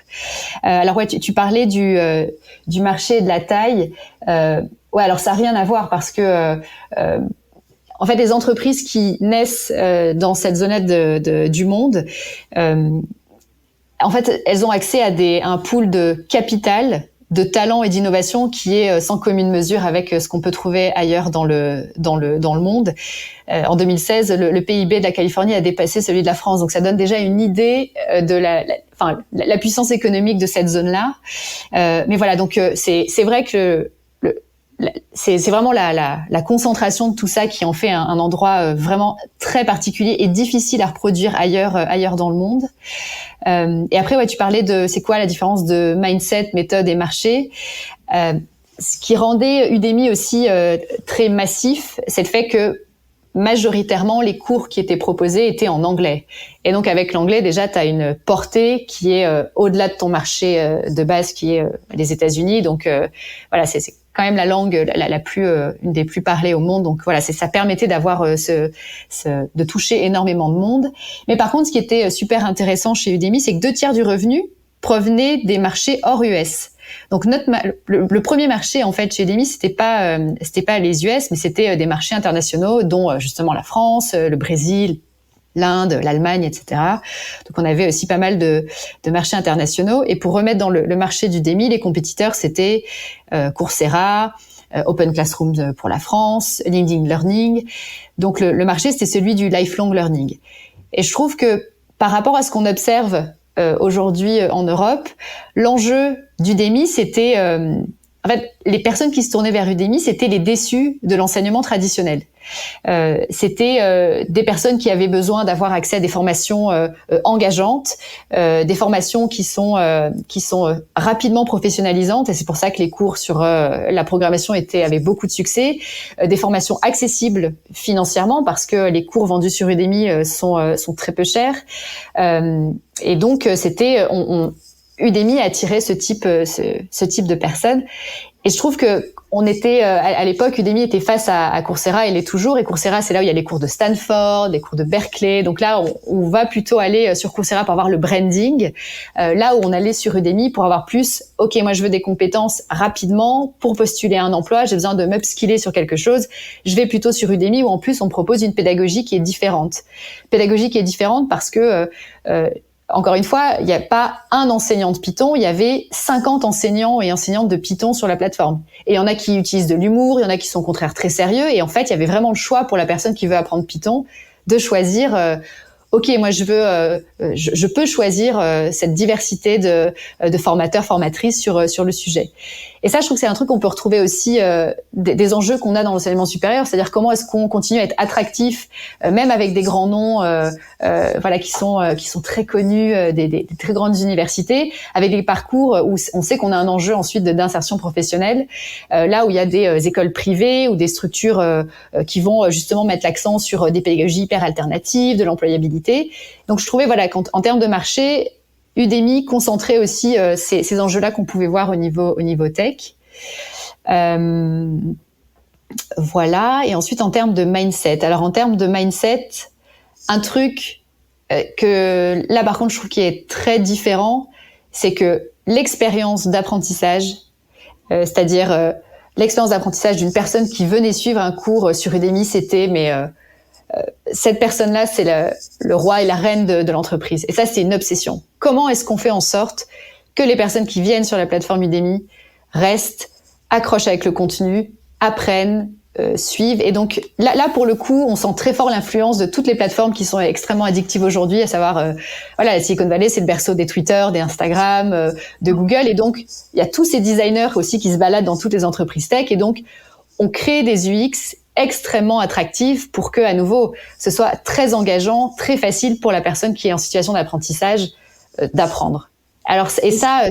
Alors ouais, tu parlais du marché et de la taille. Ouais, alors ça n'a rien à voir, parce que en fait, les entreprises qui naissent dans cette zone du monde, en fait, elles ont accès à un pool de capital, de talent et d'innovation qui est sans commune mesure avec ce qu'on peut trouver ailleurs dans le monde. En 2016, le PIB de la Californie a dépassé celui de la France, donc ça donne déjà une idée de la puissance économique de cette zone-là. Mais voilà, donc c'est vrai que c'est vraiment la concentration de tout ça qui en fait un endroit vraiment très particulier et difficile à reproduire ailleurs dans le monde. Et après, ouais, tu parlais de c'est quoi la différence de mindset, méthode et marché. Ce qui rendait Udemy aussi très massif, c'est le fait que majoritairement, les cours qui étaient proposés étaient en anglais. Et donc, avec l'anglais, déjà, tu as une portée qui est au-delà de ton marché de base, qui est les États-Unis. Donc, voilà, c'est quand même la langue la plus une des plus parlées au monde. Donc, voilà, ça permettait d'avoir de toucher énormément de monde. Mais par contre, ce qui était super intéressant chez Udemy, c'est que 2/3 du revenu provenait des marchés hors US. Donc le premier marché en fait chez Udemy, c'était pas les US, mais c'était des marchés internationaux, dont justement la France, le Brésil, l'Inde, l'Allemagne, etc. Donc on avait aussi pas mal de marchés internationaux. Et pour remettre dans le marché d'Udemy, les compétiteurs c'était Coursera, Open Classroom pour la France, LinkedIn Learning. Donc le marché c'était celui du lifelong learning. Et je trouve que par rapport à ce qu'on observe aujourd'hui en Europe, l'enjeu d'Udemy, c'était en fait les personnes qui se tournaient vers Udemy, c'était les déçus de l'enseignement traditionnel. C'était des personnes qui avaient besoin d'avoir accès à des formations engageantes, des formations qui sont rapidement professionnalisantes, et c'est pour ça que les cours sur la programmation avaient beaucoup de succès, des formations accessibles financièrement parce que les cours vendus sur Udemy sont très peu chers, et donc Udemy attirait ce type de personnes. Et je trouve que on était à l'époque, Udemy était face à Coursera, et l'est toujours. Et Coursera, c'est là où il y a les cours de Stanford, les cours de Berkeley. Donc là, on va plutôt aller sur Coursera pour avoir le branding. Là où on allait sur Udemy pour avoir plus. Ok, moi je veux des compétences rapidement pour postuler à un emploi. J'ai besoin de m'upskiller sur quelque chose. Je vais plutôt sur Udemy où en plus on propose une pédagogie qui est différente. Pédagogie qui est différente parce que encore une fois, il n'y a pas un enseignant de Python, il y avait 50 enseignants et enseignantes de Python sur la plateforme. Et il y en a qui utilisent de l'humour, il y en a qui sont au contraire très sérieux. Et en fait, il y avait vraiment le choix pour la personne qui veut apprendre Python de choisir ok, moi je peux choisir cette diversité de formateurs, formatrices sur le sujet. Et ça, je trouve que c'est un truc qu'on peut retrouver aussi des enjeux qu'on a dans l'enseignement supérieur, c'est-à-dire comment est-ce qu'on continue à être attractif, même avec des grands noms, voilà, qui sont très connus, des très grandes universités, avec des parcours où on sait qu'on a un enjeu ensuite d'insertion professionnelle, là où il y a des écoles privées ou des structures qui vont justement mettre l'accent sur des pédagogies hyper alternatives, de l'employabilité. Donc je trouvais voilà qu'en termes de marché, Udemy concentrait aussi ces enjeux-là qu'on pouvait voir au niveau tech. Voilà. Et ensuite, en termes de mindset. Alors, en termes de mindset, un truc que là, par contre, je trouve qui est très différent, c'est que l'expérience d'apprentissage, c'est-à-dire l'expérience d'apprentissage d'une personne qui venait suivre un cours sur Udemy, c'était cette personne-là, c'est le roi et la reine de l'entreprise. Et ça, c'est une obsession. Comment est-ce qu'on fait en sorte que les personnes qui viennent sur la plateforme Udemy restent, accrochent avec le contenu, apprennent, suivent. Et donc, là, pour le coup, on sent très fort l'influence de toutes les plateformes qui sont extrêmement addictives aujourd'hui, à savoir, voilà, la Silicon Valley, c'est le berceau des Twitter, des Instagram, de Google. Et donc, il y a tous ces designers aussi qui se baladent dans toutes les entreprises tech. Et donc, on crée des UX extrêmement attractifs pour que, à nouveau, ce soit très engageant, très facile pour la personne qui est en situation d'apprentissage d'apprendre. Alors, et ça,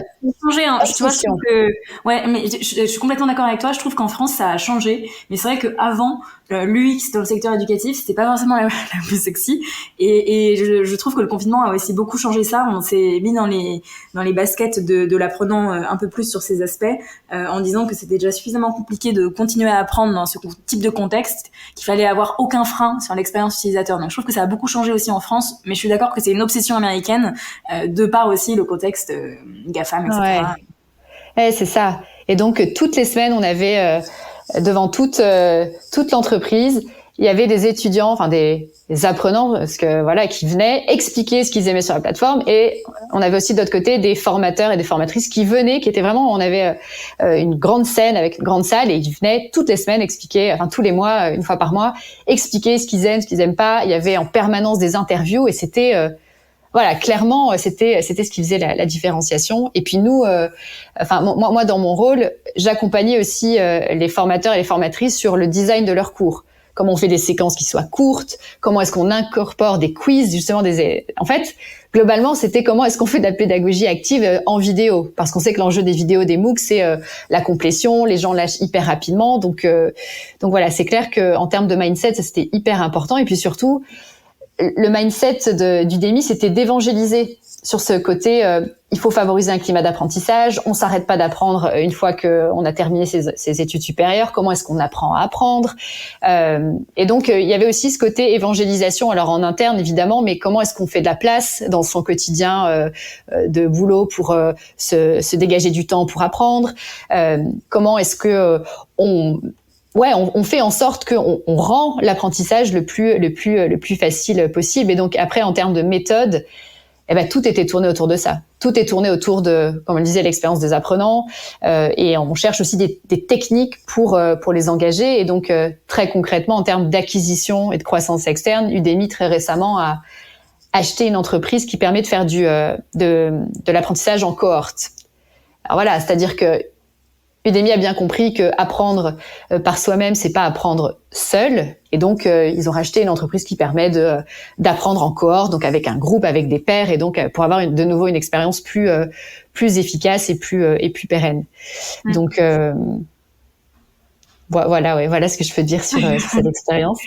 changé, hein. Tu vois, je trouve que, ouais, mais je suis complètement d'accord avec toi. Je trouve qu'en France, ça a changé. Mais c'est vrai qu'avant, l'UX dans le secteur éducatif, c'était pas forcément la plus sexy. Et je trouve que le confinement a aussi beaucoup changé ça. On s'est mis dans les baskets de l'apprenant un peu plus sur ces aspects, en disant que c'était déjà suffisamment compliqué de continuer à apprendre dans ce type de contexte, qu'il fallait avoir aucun frein sur l'expérience utilisateur. Donc, je trouve que ça a beaucoup changé aussi en France. Mais je suis d'accord que c'est une obsession américaine, de par aussi le contexte GAFAM, etc. Ouais, c'est ça. Et donc, toutes les semaines, on avait devant toute l'entreprise, il y avait des étudiants, enfin des apprenants, parce que voilà, qui venaient expliquer ce qu'ils aimaient sur la plateforme. Et on avait aussi de l'autre côté des formateurs et des formatrices qui venaient, qui étaient vraiment, on avait une grande scène avec une grande salle, et ils venaient toutes les semaines expliquer, enfin tous les mois, une fois par mois, expliquer ce qu'ils aiment, ce qu'ils aiment pas. Il y avait en permanence des interviews, et c'était voilà, clairement, c'était ce qui faisait la différenciation. Et puis nous, enfin moi dans mon rôle, j'accompagnais aussi les formateurs et les formatrices sur le design de leurs cours. comment on fait des séquences qui soient courtes, comment est-ce qu'on incorpore des quiz, justement en fait, globalement, c'était comment est-ce qu'on fait de la pédagogie active en vidéo, parce qu'on sait que l'enjeu des vidéos des MOOC, c'est la complétion, les gens lâchent hyper rapidement, donc voilà, c'est clair que en termes de mindset, ça, c'était hyper important, et puis surtout, le mindset d'Udemy, c'était d'évangéliser sur ce côté, il faut favoriser un climat d'apprentissage, on s'arrête pas d'apprendre une fois qu'on a terminé ses études supérieures, comment est-ce qu'on apprend à apprendre, et donc il y avait aussi ce côté évangélisation, alors en interne évidemment, mais comment est-ce qu'on fait de la place dans son quotidien de boulot pour se dégager du temps pour apprendre, comment est-ce que on fait en sorte qu'on rend l'apprentissage le plus facile possible. Et donc après, en termes de méthode, tout était tourné autour de ça. Tout est tourné autour de, comme on le disait, l'expérience des apprenants. Et on cherche aussi des techniques pour les engager. Et donc très concrètement, en termes d'acquisition et de croissance externe, Udemy très récemment a acheté une entreprise qui permet de faire de l'apprentissage en cohorte. Alors voilà, c'est-à-dire que Udemy a bien compris que apprendre par soi-même, c'est pas apprendre seul, et donc ils ont racheté une entreprise qui permet d'apprendre en cohorte, donc avec un groupe, avec des pairs, et donc pour avoir de nouveau une expérience plus efficace et plus pérenne. Ouais. Donc voilà ce que je peux dire sur cette expérience.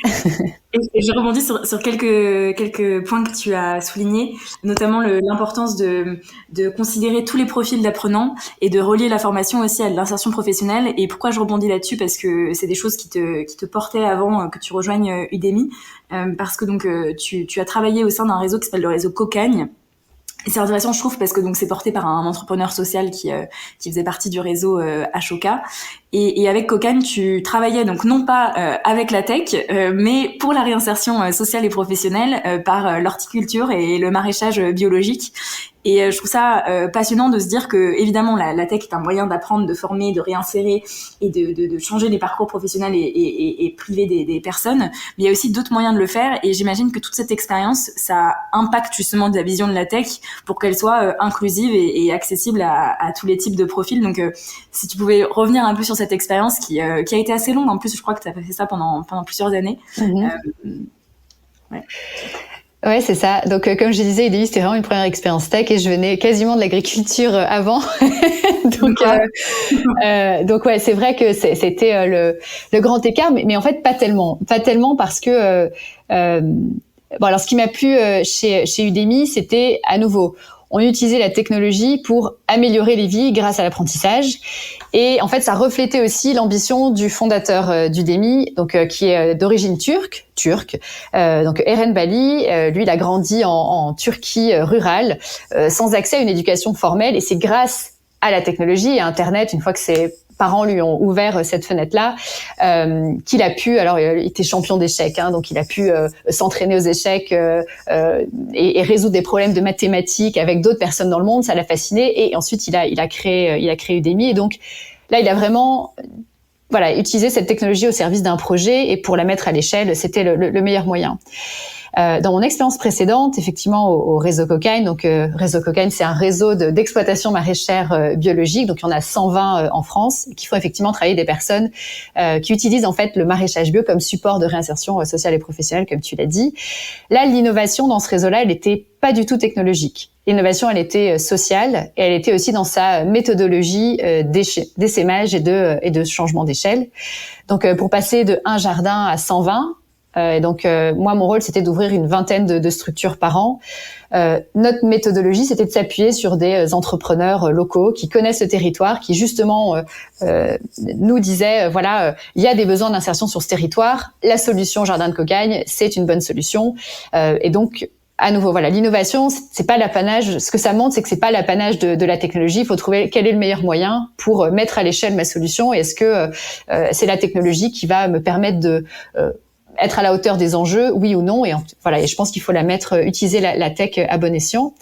Et je rebondis sur quelques points que tu as soulignés, notamment l'importance de considérer tous les profils d'apprenants et de relier la formation aussi à l'insertion professionnelle. Et pourquoi je rebondis là-dessus? Parce que c'est des choses qui te portaient avant que tu rejoignes Udemy, parce que donc tu as travaillé au sein d'un réseau qui s'appelle le réseau Cocagne. Et c'est intéressant, je trouve, parce que donc c'est porté par un entrepreneur social qui faisait partie du réseau Ashoka. Et avec Cocagne, tu travaillais donc non pas avec la tech, mais pour la réinsertion sociale et professionnelle par l'horticulture et le maraîchage biologique. Et je trouve ça passionnant de se dire que évidemment la tech est un moyen d'apprendre, de former, de réinsérer et de changer les parcours professionnels et privés des personnes. Mais il y a aussi d'autres moyens de le faire. Et j'imagine que toute cette expérience, ça impacte justement de la vision de la tech pour qu'elle soit inclusive et accessible à tous les types de profils. Donc si tu pouvais revenir un peu sur cette expérience qui a été assez longue. En plus, je crois que tu as fait ça pendant plusieurs années. Mm-hmm. Ouais. Ouais, c'est ça. Donc, comme je disais, Udemy, c'était vraiment une première expérience tech et je venais quasiment de l'agriculture avant. Donc ouais, c'est vrai que c'était le grand écart, mais en fait, pas tellement parce que, alors ce qui m'a plu chez Udemy, c'était à nouveau, on utilisait la technologie pour améliorer les vies grâce à l'apprentissage. Et en fait, ça reflétait aussi l'ambition du fondateur d'Udemy, donc qui est d'origine turque. Donc Eren Bali, lui, il a grandi en Turquie rurale, sans accès à une éducation formelle. Et c'est grâce à la technologie et à Internet, une fois que ses parents lui ont ouvert cette fenêtre-là, qu'il a pu, alors il était champion d'échecs, donc il a pu s'entraîner aux échecs et résoudre des problèmes de mathématiques avec d'autres personnes dans le monde, ça l'a fasciné, et ensuite il a créé Udemy, et donc là il a vraiment utilisé cette technologie au service d'un projet, et pour la mettre à l'échelle, c'était le meilleur moyen. Dans mon expérience précédente, effectivement, au réseau Cocagne, donc réseau Cocagne, c'est un réseau d'exploitation maraîchère biologique, donc il y en a 120 en France, qui font effectivement travailler des personnes qui utilisent en fait le maraîchage bio comme support de réinsertion sociale et professionnelle, comme tu l'as dit. Là, l'innovation dans ce réseau-là, elle était pas du tout technologique. L'innovation, elle était sociale, et elle était aussi dans sa méthodologie d'essaimage et de changement d'échelle. Donc, pour passer de 1 jardin à 120, moi, mon rôle, c'était d'ouvrir une vingtaine de structures par an. Notre méthodologie, c'était de s'appuyer sur des entrepreneurs locaux qui connaissent le territoire, qui justement nous disaient, il y a des besoins d'insertion sur ce territoire. La solution Jardin de Cocagne, c'est une bonne solution. Et donc, à nouveau, l'innovation, c'est pas l'apanage. Ce que ça montre, c'est que c'est pas l'apanage de la technologie. Il faut trouver quel est le meilleur moyen pour mettre à l'échelle ma solution. Et est-ce que c'est la technologie qui va me permettre de être à la hauteur des enjeux, oui ou non, et je pense qu'il faut utiliser la tech à bon escient.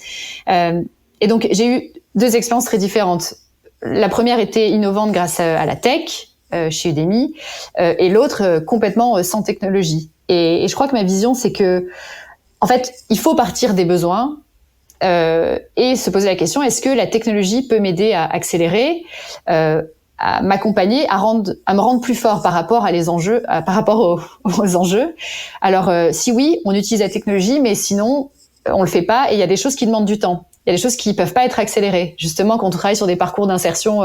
Et donc j'ai eu 2 expériences très différentes. La première était innovante grâce à la tech chez Udemy, et l'autre complètement sans technologie. Et je crois que ma vision, c'est que en fait, il faut partir des besoins et se poser la question, est-ce que la technologie peut m'aider à accélérer, à à m'accompagner, à me rendre plus fort par rapport à par rapport aux enjeux. Alors, si oui, on utilise la technologie, mais sinon, on le fait pas. Et il y a des choses qui demandent du temps. Il y a des choses qui peuvent pas être accélérées. Justement, quand on travaille sur des parcours d'insertion,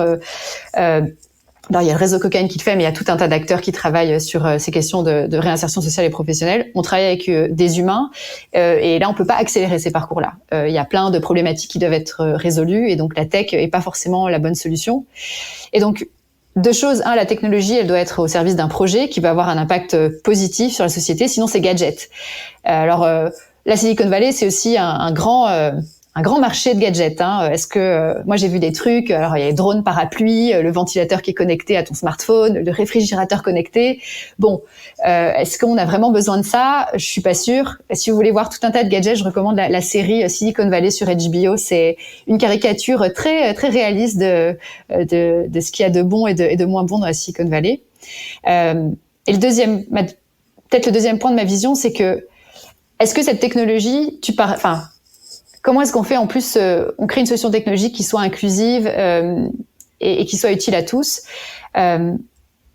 alors, il y a le réseau Cocaigne qui le fait, mais il y a tout un tas d'acteurs qui travaillent sur ces questions de réinsertion sociale et professionnelle. On travaille avec des humains, et là, on peut pas accélérer ces parcours-là. Il y a plein de problématiques qui doivent être résolues, et donc la tech est pas forcément la bonne solution. Et donc, deux choses. Un, la technologie, elle doit être au service d'un projet qui va avoir un impact positif sur la société, sinon c'est gadget. Alors, la Silicon Valley, c'est aussi un grand marché de gadgets. Est-ce que moi j'ai vu des trucs. Alors il y a les drones parapluies, le ventilateur qui est connecté à ton smartphone, le réfrigérateur connecté. Bon, est-ce qu'on a vraiment besoin de ça? Je suis pas sûre. Si vous voulez voir tout un tas de gadgets, je recommande la série Silicon Valley sur HBO. C'est une caricature très très réaliste de ce qu'il y a de bon et de moins bon dans la Silicon Valley. Et peut-être le deuxième point de ma vision, c'est que est-ce que cette technologie, comment est-ce qu'on fait en plus, on crée une solution technologique qui soit inclusive et qui soit utile à tous.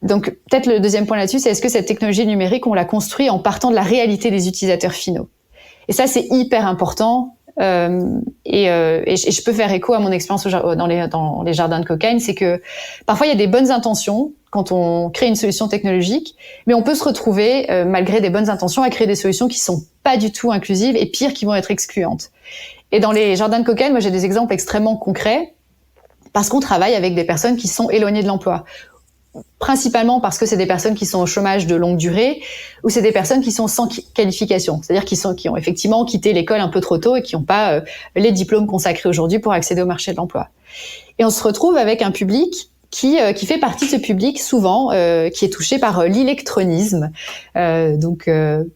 Donc peut-être le deuxième point là-dessus, c'est est-ce que cette technologie numérique, on la construit en partant de la réalité des utilisateurs finaux. Et ça, c'est hyper important. Et je peux faire écho à mon expérience dans les jardins de Cocaigne, c'est que parfois il y a des bonnes intentions quand on crée une solution technologique, mais on peut se retrouver, malgré des bonnes intentions, à créer des solutions qui sont pas du tout inclusives et pire, qui vont être excluantes. Et dans les jardins de Cocaigne, moi j'ai des exemples extrêmement concrets parce qu'on travaille avec des personnes qui sont éloignées de l'emploi. Principalement parce que c'est des personnes qui sont au chômage de longue durée ou c'est des personnes qui sont sans qualification, c'est-à-dire qui ont effectivement quitté l'école un peu trop tôt et qui n'ont pas les diplômes consacrés aujourd'hui pour accéder au marché de l'emploi. Et on se retrouve avec un public qui fait partie de ce public souvent qui est touché par l'illectronisme, donc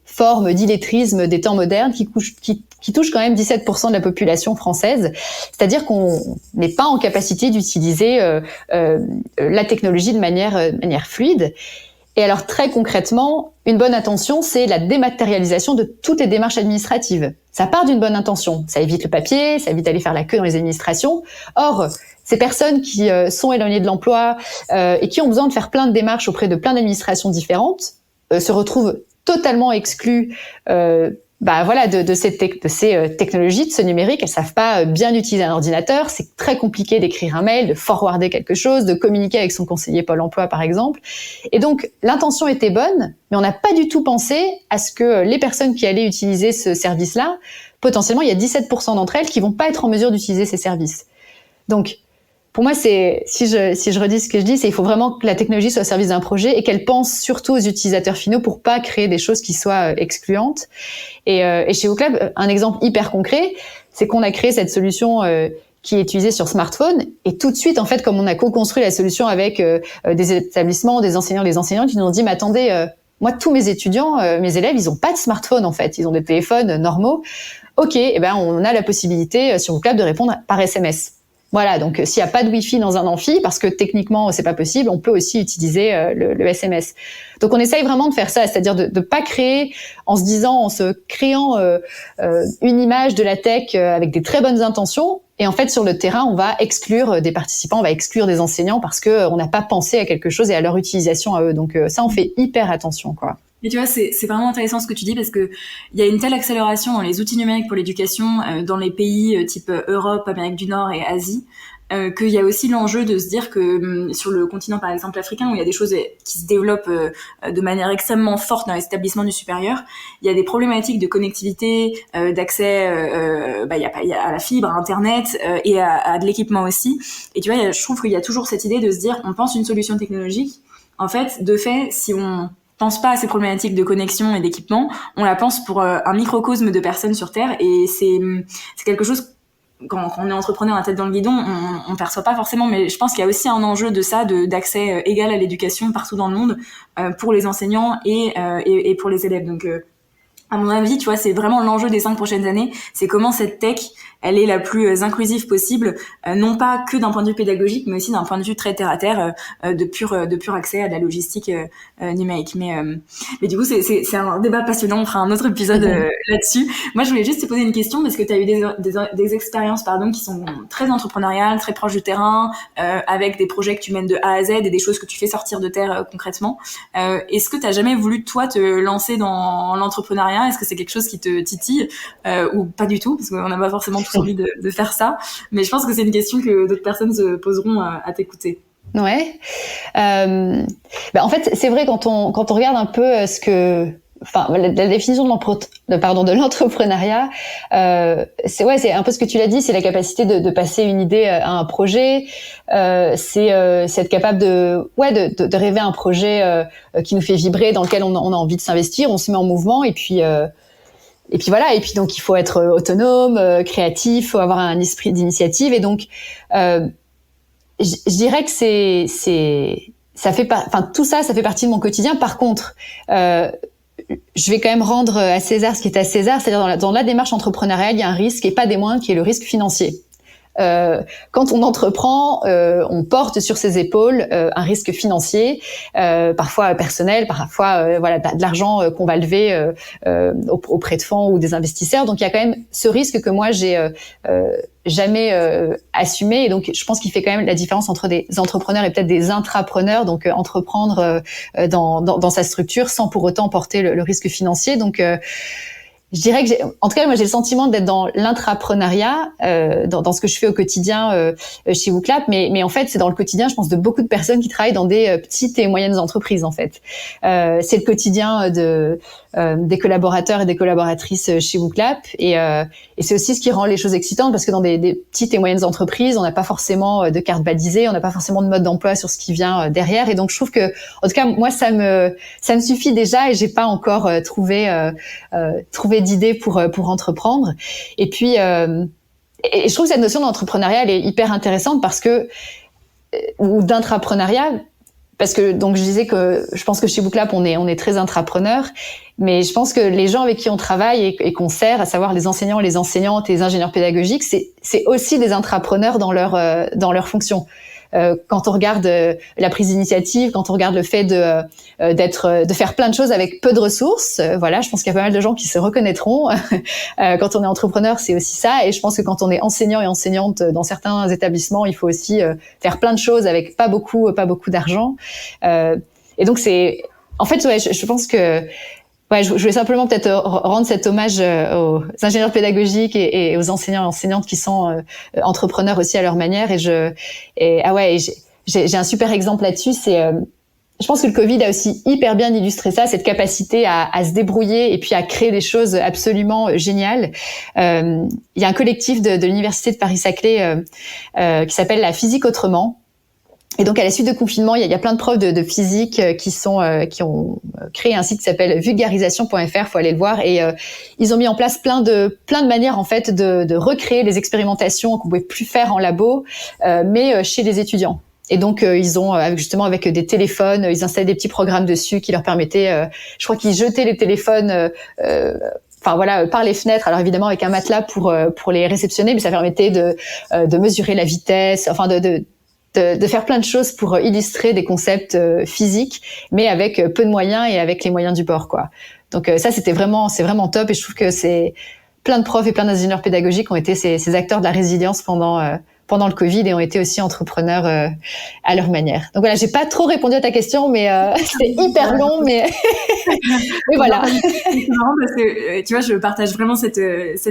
forme d'illettrisme des temps modernes qui touche quand même 17% de la population française, c'est-à-dire qu'on n'est pas en capacité d'utiliser la technologie de manière fluide. Et alors très concrètement, une bonne intention, c'est la dématérialisation de toutes les démarches administratives. Ça part d'une bonne intention, ça évite le papier, ça évite d'aller faire la queue dans les administrations. Or, ces personnes qui sont éloignées de l'emploi et qui ont besoin de faire plein de démarches auprès de plein d'administrations différentes se retrouvent totalement exclues de ces technologies, de ce numérique. Elles savent pas bien utiliser un ordinateur, c'est très compliqué d'écrire un mail, de forwarder quelque chose, de communiquer avec son conseiller Pôle emploi par exemple. Et donc l'intention était bonne, mais on n'a pas du tout pensé à ce que les personnes qui allaient utiliser ce service-là, potentiellement il y a 17% d'entre elles qui vont pas être en mesure d'utiliser ces services. Donc pour moi, si je redis ce que je dis, c'est il faut vraiment que la technologie soit au service d'un projet et qu'elle pense surtout aux utilisateurs finaux pour pas créer des choses qui soient excluantes. Et chez WooClub, un exemple hyper concret, c'est qu'on a créé cette solution qui est utilisée sur smartphone et tout de suite, en fait, comme on a co-construit la solution avec des établissements, des enseignants qui nous ont dit, mais attendez, moi, tous mes étudiants, mes élèves, ils ont pas de smartphone en fait, ils ont des téléphones normaux. Ok, on a la possibilité sur WooClub de répondre par SMS. Voilà, donc s'il n'y a pas de Wi-Fi dans un amphi, parce que techniquement c'est pas possible, on peut aussi utiliser le SMS. Donc on essaye vraiment de faire ça, c'est-à-dire de pas créer en se créant une image de la tech avec des très bonnes intentions. Et en fait sur le terrain, on va exclure des participants, on va exclure des enseignants parce que on n'a pas pensé à quelque chose et à leur utilisation à eux. Donc ça, on fait hyper attention, quoi. Mais tu vois, c'est vraiment intéressant ce que tu dis parce que il y a une telle accélération dans les outils numériques pour l'éducation dans les pays type Europe, Amérique du Nord et Asie, qu'il y a aussi l'enjeu de se dire que sur le continent par exemple africain où il y a des choses qui se développent de manière extrêmement forte dans les établissements du supérieur, il y a des problématiques de connectivité, d'accès il y a à la fibre, à Internet et à de l'équipement aussi. Et tu vois, je trouve qu'il y a toujours cette idée de se dire on pense une solution technologique. En fait, de fait, si on pense pas à ces problématiques de connexion et d'équipement, on la pense pour un microcosme de personnes sur Terre et c'est quelque chose quand on est entrepreneur la tête dans le guidon, on perçoit pas forcément, mais je pense qu'il y a aussi un enjeu de ça, d'accès égal à l'éducation partout dans le monde pour les enseignants et pour les élèves. Donc À mon avis, tu vois, c'est vraiment l'enjeu des 5 prochaines années. C'est comment cette tech, elle est la plus inclusive possible, non pas que d'un point de vue pédagogique, mais aussi d'un point de vue très terre à terre, de pur accès à de la logistique numérique. Mais du coup, c'est un débat passionnant. On fera un autre épisode là-dessus. Moi, je voulais juste te poser une question parce que tu as eu des expériences, qui sont très entrepreneuriales, très proches du terrain, avec des projets que tu mènes de A à Z et des choses que tu fais sortir de terre concrètement. Est-ce que tu as jamais voulu toi te lancer dans l'entrepreneuriat? Est-ce que c'est quelque chose qui te titille ou pas du tout, parce qu'on n'a pas forcément tous envie de faire ça, mais je pense que c'est une question que d'autres personnes se poseront à t'écouter. Ouais. En fait, c'est vrai quand on regarde un peu la définition de l'entrepreneuriat, c'est un peu ce que tu l'as dit, c'est la capacité de passer une idée à un projet, c'est être capable de rêver un projet qui nous fait vibrer, dans lequel on a envie de s'investir, on se met en mouvement et puis voilà, et puis donc il faut être autonome, créatif, faut avoir un esprit d'initiative, et donc je dirais que tout ça fait partie de mon quotidien. Par contre, je vais quand même rendre à César ce qui est à César, c'est-à-dire dans la démarche entrepreneuriale, il y a un risque, et pas des moindres, qui est le risque financier. Quand on entreprend, on porte sur ses épaules un risque financier, parfois personnel, parfois de l'argent qu'on va lever auprès de fonds ou des investisseurs. Donc il y a quand même ce risque que moi j'ai jamais assumé, et donc je pense qu'il fait quand même la différence entre des entrepreneurs et peut-être des intrapreneurs. Donc entreprendre dans sa structure sans pour autant porter le risque financier. Donc je dirais que en tout cas, moi, j'ai le sentiment d'être dans l'intrapreneuriat, dans ce que je fais au quotidien chez WooClap, mais en fait, c'est dans le quotidien, je pense, de beaucoup de personnes qui travaillent dans des petites et moyennes entreprises, en fait. C'est le quotidien des collaborateurs et des collaboratrices chez WooClap, et c'est aussi ce qui rend les choses excitantes, parce que dans des petites et moyennes entreprises, on n'a pas forcément de carte balisée, on n'a pas forcément de mode d'emploi sur ce qui vient derrière, et donc je trouve que, en tout cas, moi, ça me suffit déjà, et j'ai pas encore trouvé d'idées pour entreprendre. Et puis et je trouve que cette notion d'entrepreneuriat, elle est hyper intéressante ou d'intrapreneuriat, parce que donc je disais que je pense que chez WooClap on est très intrapreneurs, mais je pense que les gens avec qui on travaille et qu'on sert, à savoir les enseignants, les enseignantes et les ingénieurs pédagogiques, c'est aussi des intrapreneurs dans leur fonction. Quand on regarde la prise d'initiative, quand on regarde le fait de faire plein de choses avec peu de ressources, je pense qu'il y a pas mal de gens qui se reconnaîtront. Quand on est entrepreneur, c'est aussi ça, et je pense que quand on est enseignant et enseignante dans certains établissements, il faut aussi faire plein de choses avec pas beaucoup d'argent. Et donc je pense que je voulais simplement peut-être rendre cet hommage aux ingénieurs pédagogiques et aux enseignants et enseignantes qui sont entrepreneurs aussi à leur manière. J'ai un super exemple là-dessus. Je pense que le Covid a aussi hyper bien illustré ça, cette capacité à se débrouiller et puis à créer des choses absolument géniales. Il y a un collectif de l'université de Paris-Saclay qui s'appelle La Physique Autrement. Et donc, à la suite de confinement, il y a plein de profs de physique qui ont créé un site qui s'appelle vulgarisation.fr. Faut aller le voir. Et ils ont mis en place plein de manières, en fait, de recréer les expérimentations qu'on pouvait plus faire en labo, mais chez les étudiants. Et donc, ils ont, justement, avec des téléphones, ils installaient des petits programmes dessus qui leur permettaient, je crois qu'ils jetaient les téléphones, par les fenêtres. Alors évidemment, avec un matelas pour les réceptionner, mais ça permettait de mesurer la vitesse, de faire plein de choses pour illustrer des concepts physiques, mais avec peu de moyens et avec les moyens du bord, quoi. Donc ça, c'est vraiment top, et je trouve que c'est plein de profs et plein d'ingénieurs pédagogiques ont été ces acteurs de la résilience pendant le Covid, et ont été aussi entrepreneurs à leur manière. Donc voilà, j'ai pas trop répondu à ta question, mais c'est hyper long, mais voilà. C'est marrant parce que tu vois, je partage vraiment cette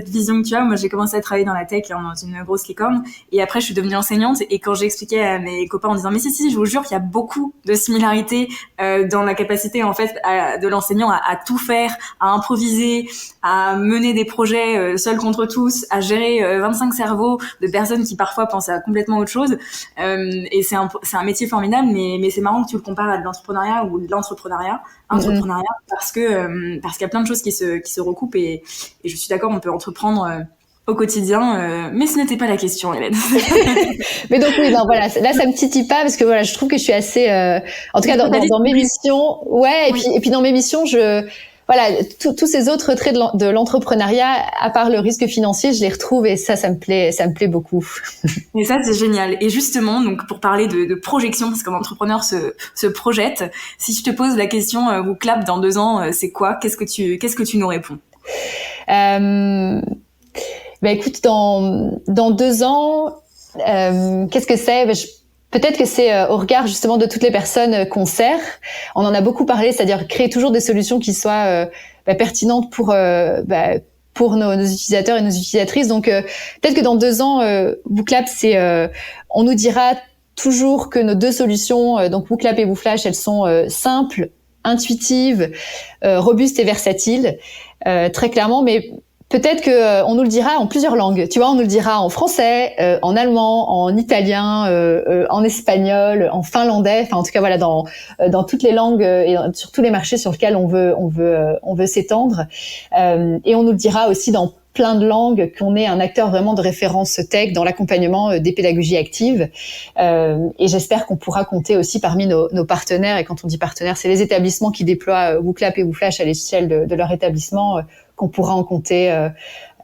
vision que tu as. Moi, j'ai commencé à travailler dans la tech dans une grosse licorne, et après je suis devenue enseignante, et quand j'expliquais à mes copains en disant mais si, je vous jure qu'il y a beaucoup de similarités dans la capacité en fait de l'enseignant à tout faire, à improviser, à mener des projets seul contre tous, à gérer 25 cerveaux de personnes qui parfois pensent à complètement autre chose, et c'est un métier formidable, mais c'est marrant que tu le compares à de l'entrepreneuriat ou de l'entrepreneuriat parce qu'il y a plein de choses qui se recoupent, et je suis d'accord, on peut entreprendre au quotidien, mais ce n'était pas la question, Hélène. Mais donc oui, non, voilà, là ça me titille pas, parce que je trouve que je suis assez, en tout cas dans mes missions, et puis dans mes missions, voilà, tous ces autres traits de l'entrepreneuriat, à part le risque financier, je les retrouve et ça me plaît beaucoup. Et ça, c'est génial. Et justement, donc pour parler de projection, parce qu'un entrepreneur se projette, si je te pose la question, WooClap dans 2 ans, c'est quoi ? Qu'est-ce que tu nous réponds ? Écoute, dans 2 ans, qu'est-ce que c'est ? Peut-être que c'est au regard justement de toutes les personnes qu'on sert. On en a beaucoup parlé, c'est-à-dire créer toujours des solutions qui soient pertinentes pour nos utilisateurs et nos utilisatrices. Donc peut-être que dans 2 ans, WooClap, on nous dira toujours que nos 2 solutions, donc WooClap et WooFlash, elles sont simples, intuitives, robustes et versatiles, très clairement, mais peut-être que on nous le dira en plusieurs langues. Tu vois, on nous le dira en français, en allemand, en italien, en espagnol, en finlandais. Enfin, en tout cas, voilà, dans toutes les langues et sur tous les marchés sur lesquels on veut s'étendre. Et on nous le dira aussi dans plein de langues, qu'on est un acteur vraiment de référence tech dans l'accompagnement des pédagogies actives. Et j'espère qu'on pourra compter aussi parmi nos partenaires. Et quand on dit partenaires, c'est les établissements qui déploient WooClap et WooFlash à l'échelle de leur établissement, qu'on pourra en compter,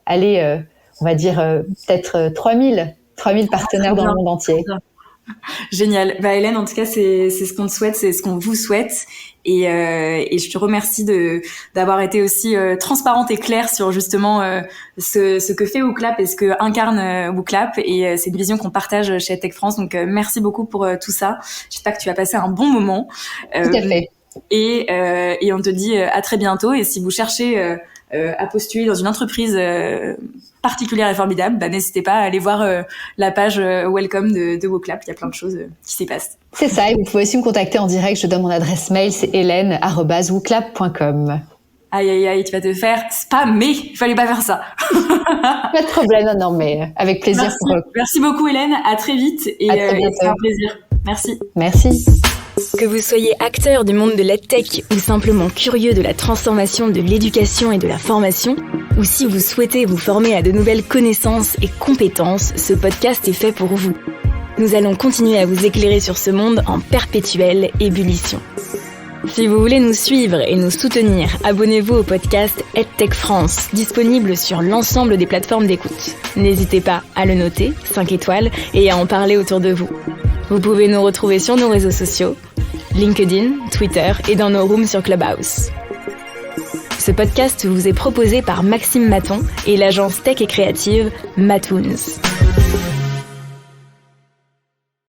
on va dire peut-être 3000 partenaires dans le monde entier. Génial. Hélène, en tout cas, c'est ce qu'on te souhaite, c'est ce qu'on vous souhaite. Et je te remercie d'avoir été aussi transparente et claire sur justement ce que fait WooClap et ce que incarne WooClap. Et c'est une vision qu'on partage chez Tech France. Donc, merci beaucoup pour tout ça. J'espère que tu as passé un bon moment. Tout à fait. Et on te dit à très bientôt. Et si vous cherchez à postuler dans une entreprise particulière et formidable, n'hésitez pas à aller voir la page Welcome de WooClap. Il y a plein de choses qui s'y passent. C'est ça, et vous pouvez aussi me contacter en direct. Je donne mon adresse mail, c'est hélène@wooclap.com. Aïe, tu vas te faire spammer. Il fallait pas faire ça. Pas de problème, non, mais avec plaisir. Merci beaucoup Hélène, à très vite et c'est un plaisir. Merci. Que vous soyez acteur du monde de l'EdTech ou simplement curieux de la transformation de l'éducation et de la formation, ou si vous souhaitez vous former à de nouvelles connaissances et compétences, ce podcast est fait pour vous. Nous allons continuer à vous éclairer sur ce monde en perpétuelle ébullition. Si vous voulez nous suivre et nous soutenir, abonnez-vous au podcast EdTech France, disponible sur l'ensemble des plateformes d'écoute. N'hésitez pas à le noter, 5 étoiles, et à en parler autour de vous. Vous pouvez nous retrouver sur nos réseaux sociaux, LinkedIn, Twitter et dans nos rooms sur Clubhouse. Ce podcast vous est proposé par Maxime Maton et l'agence tech et créative Matoons.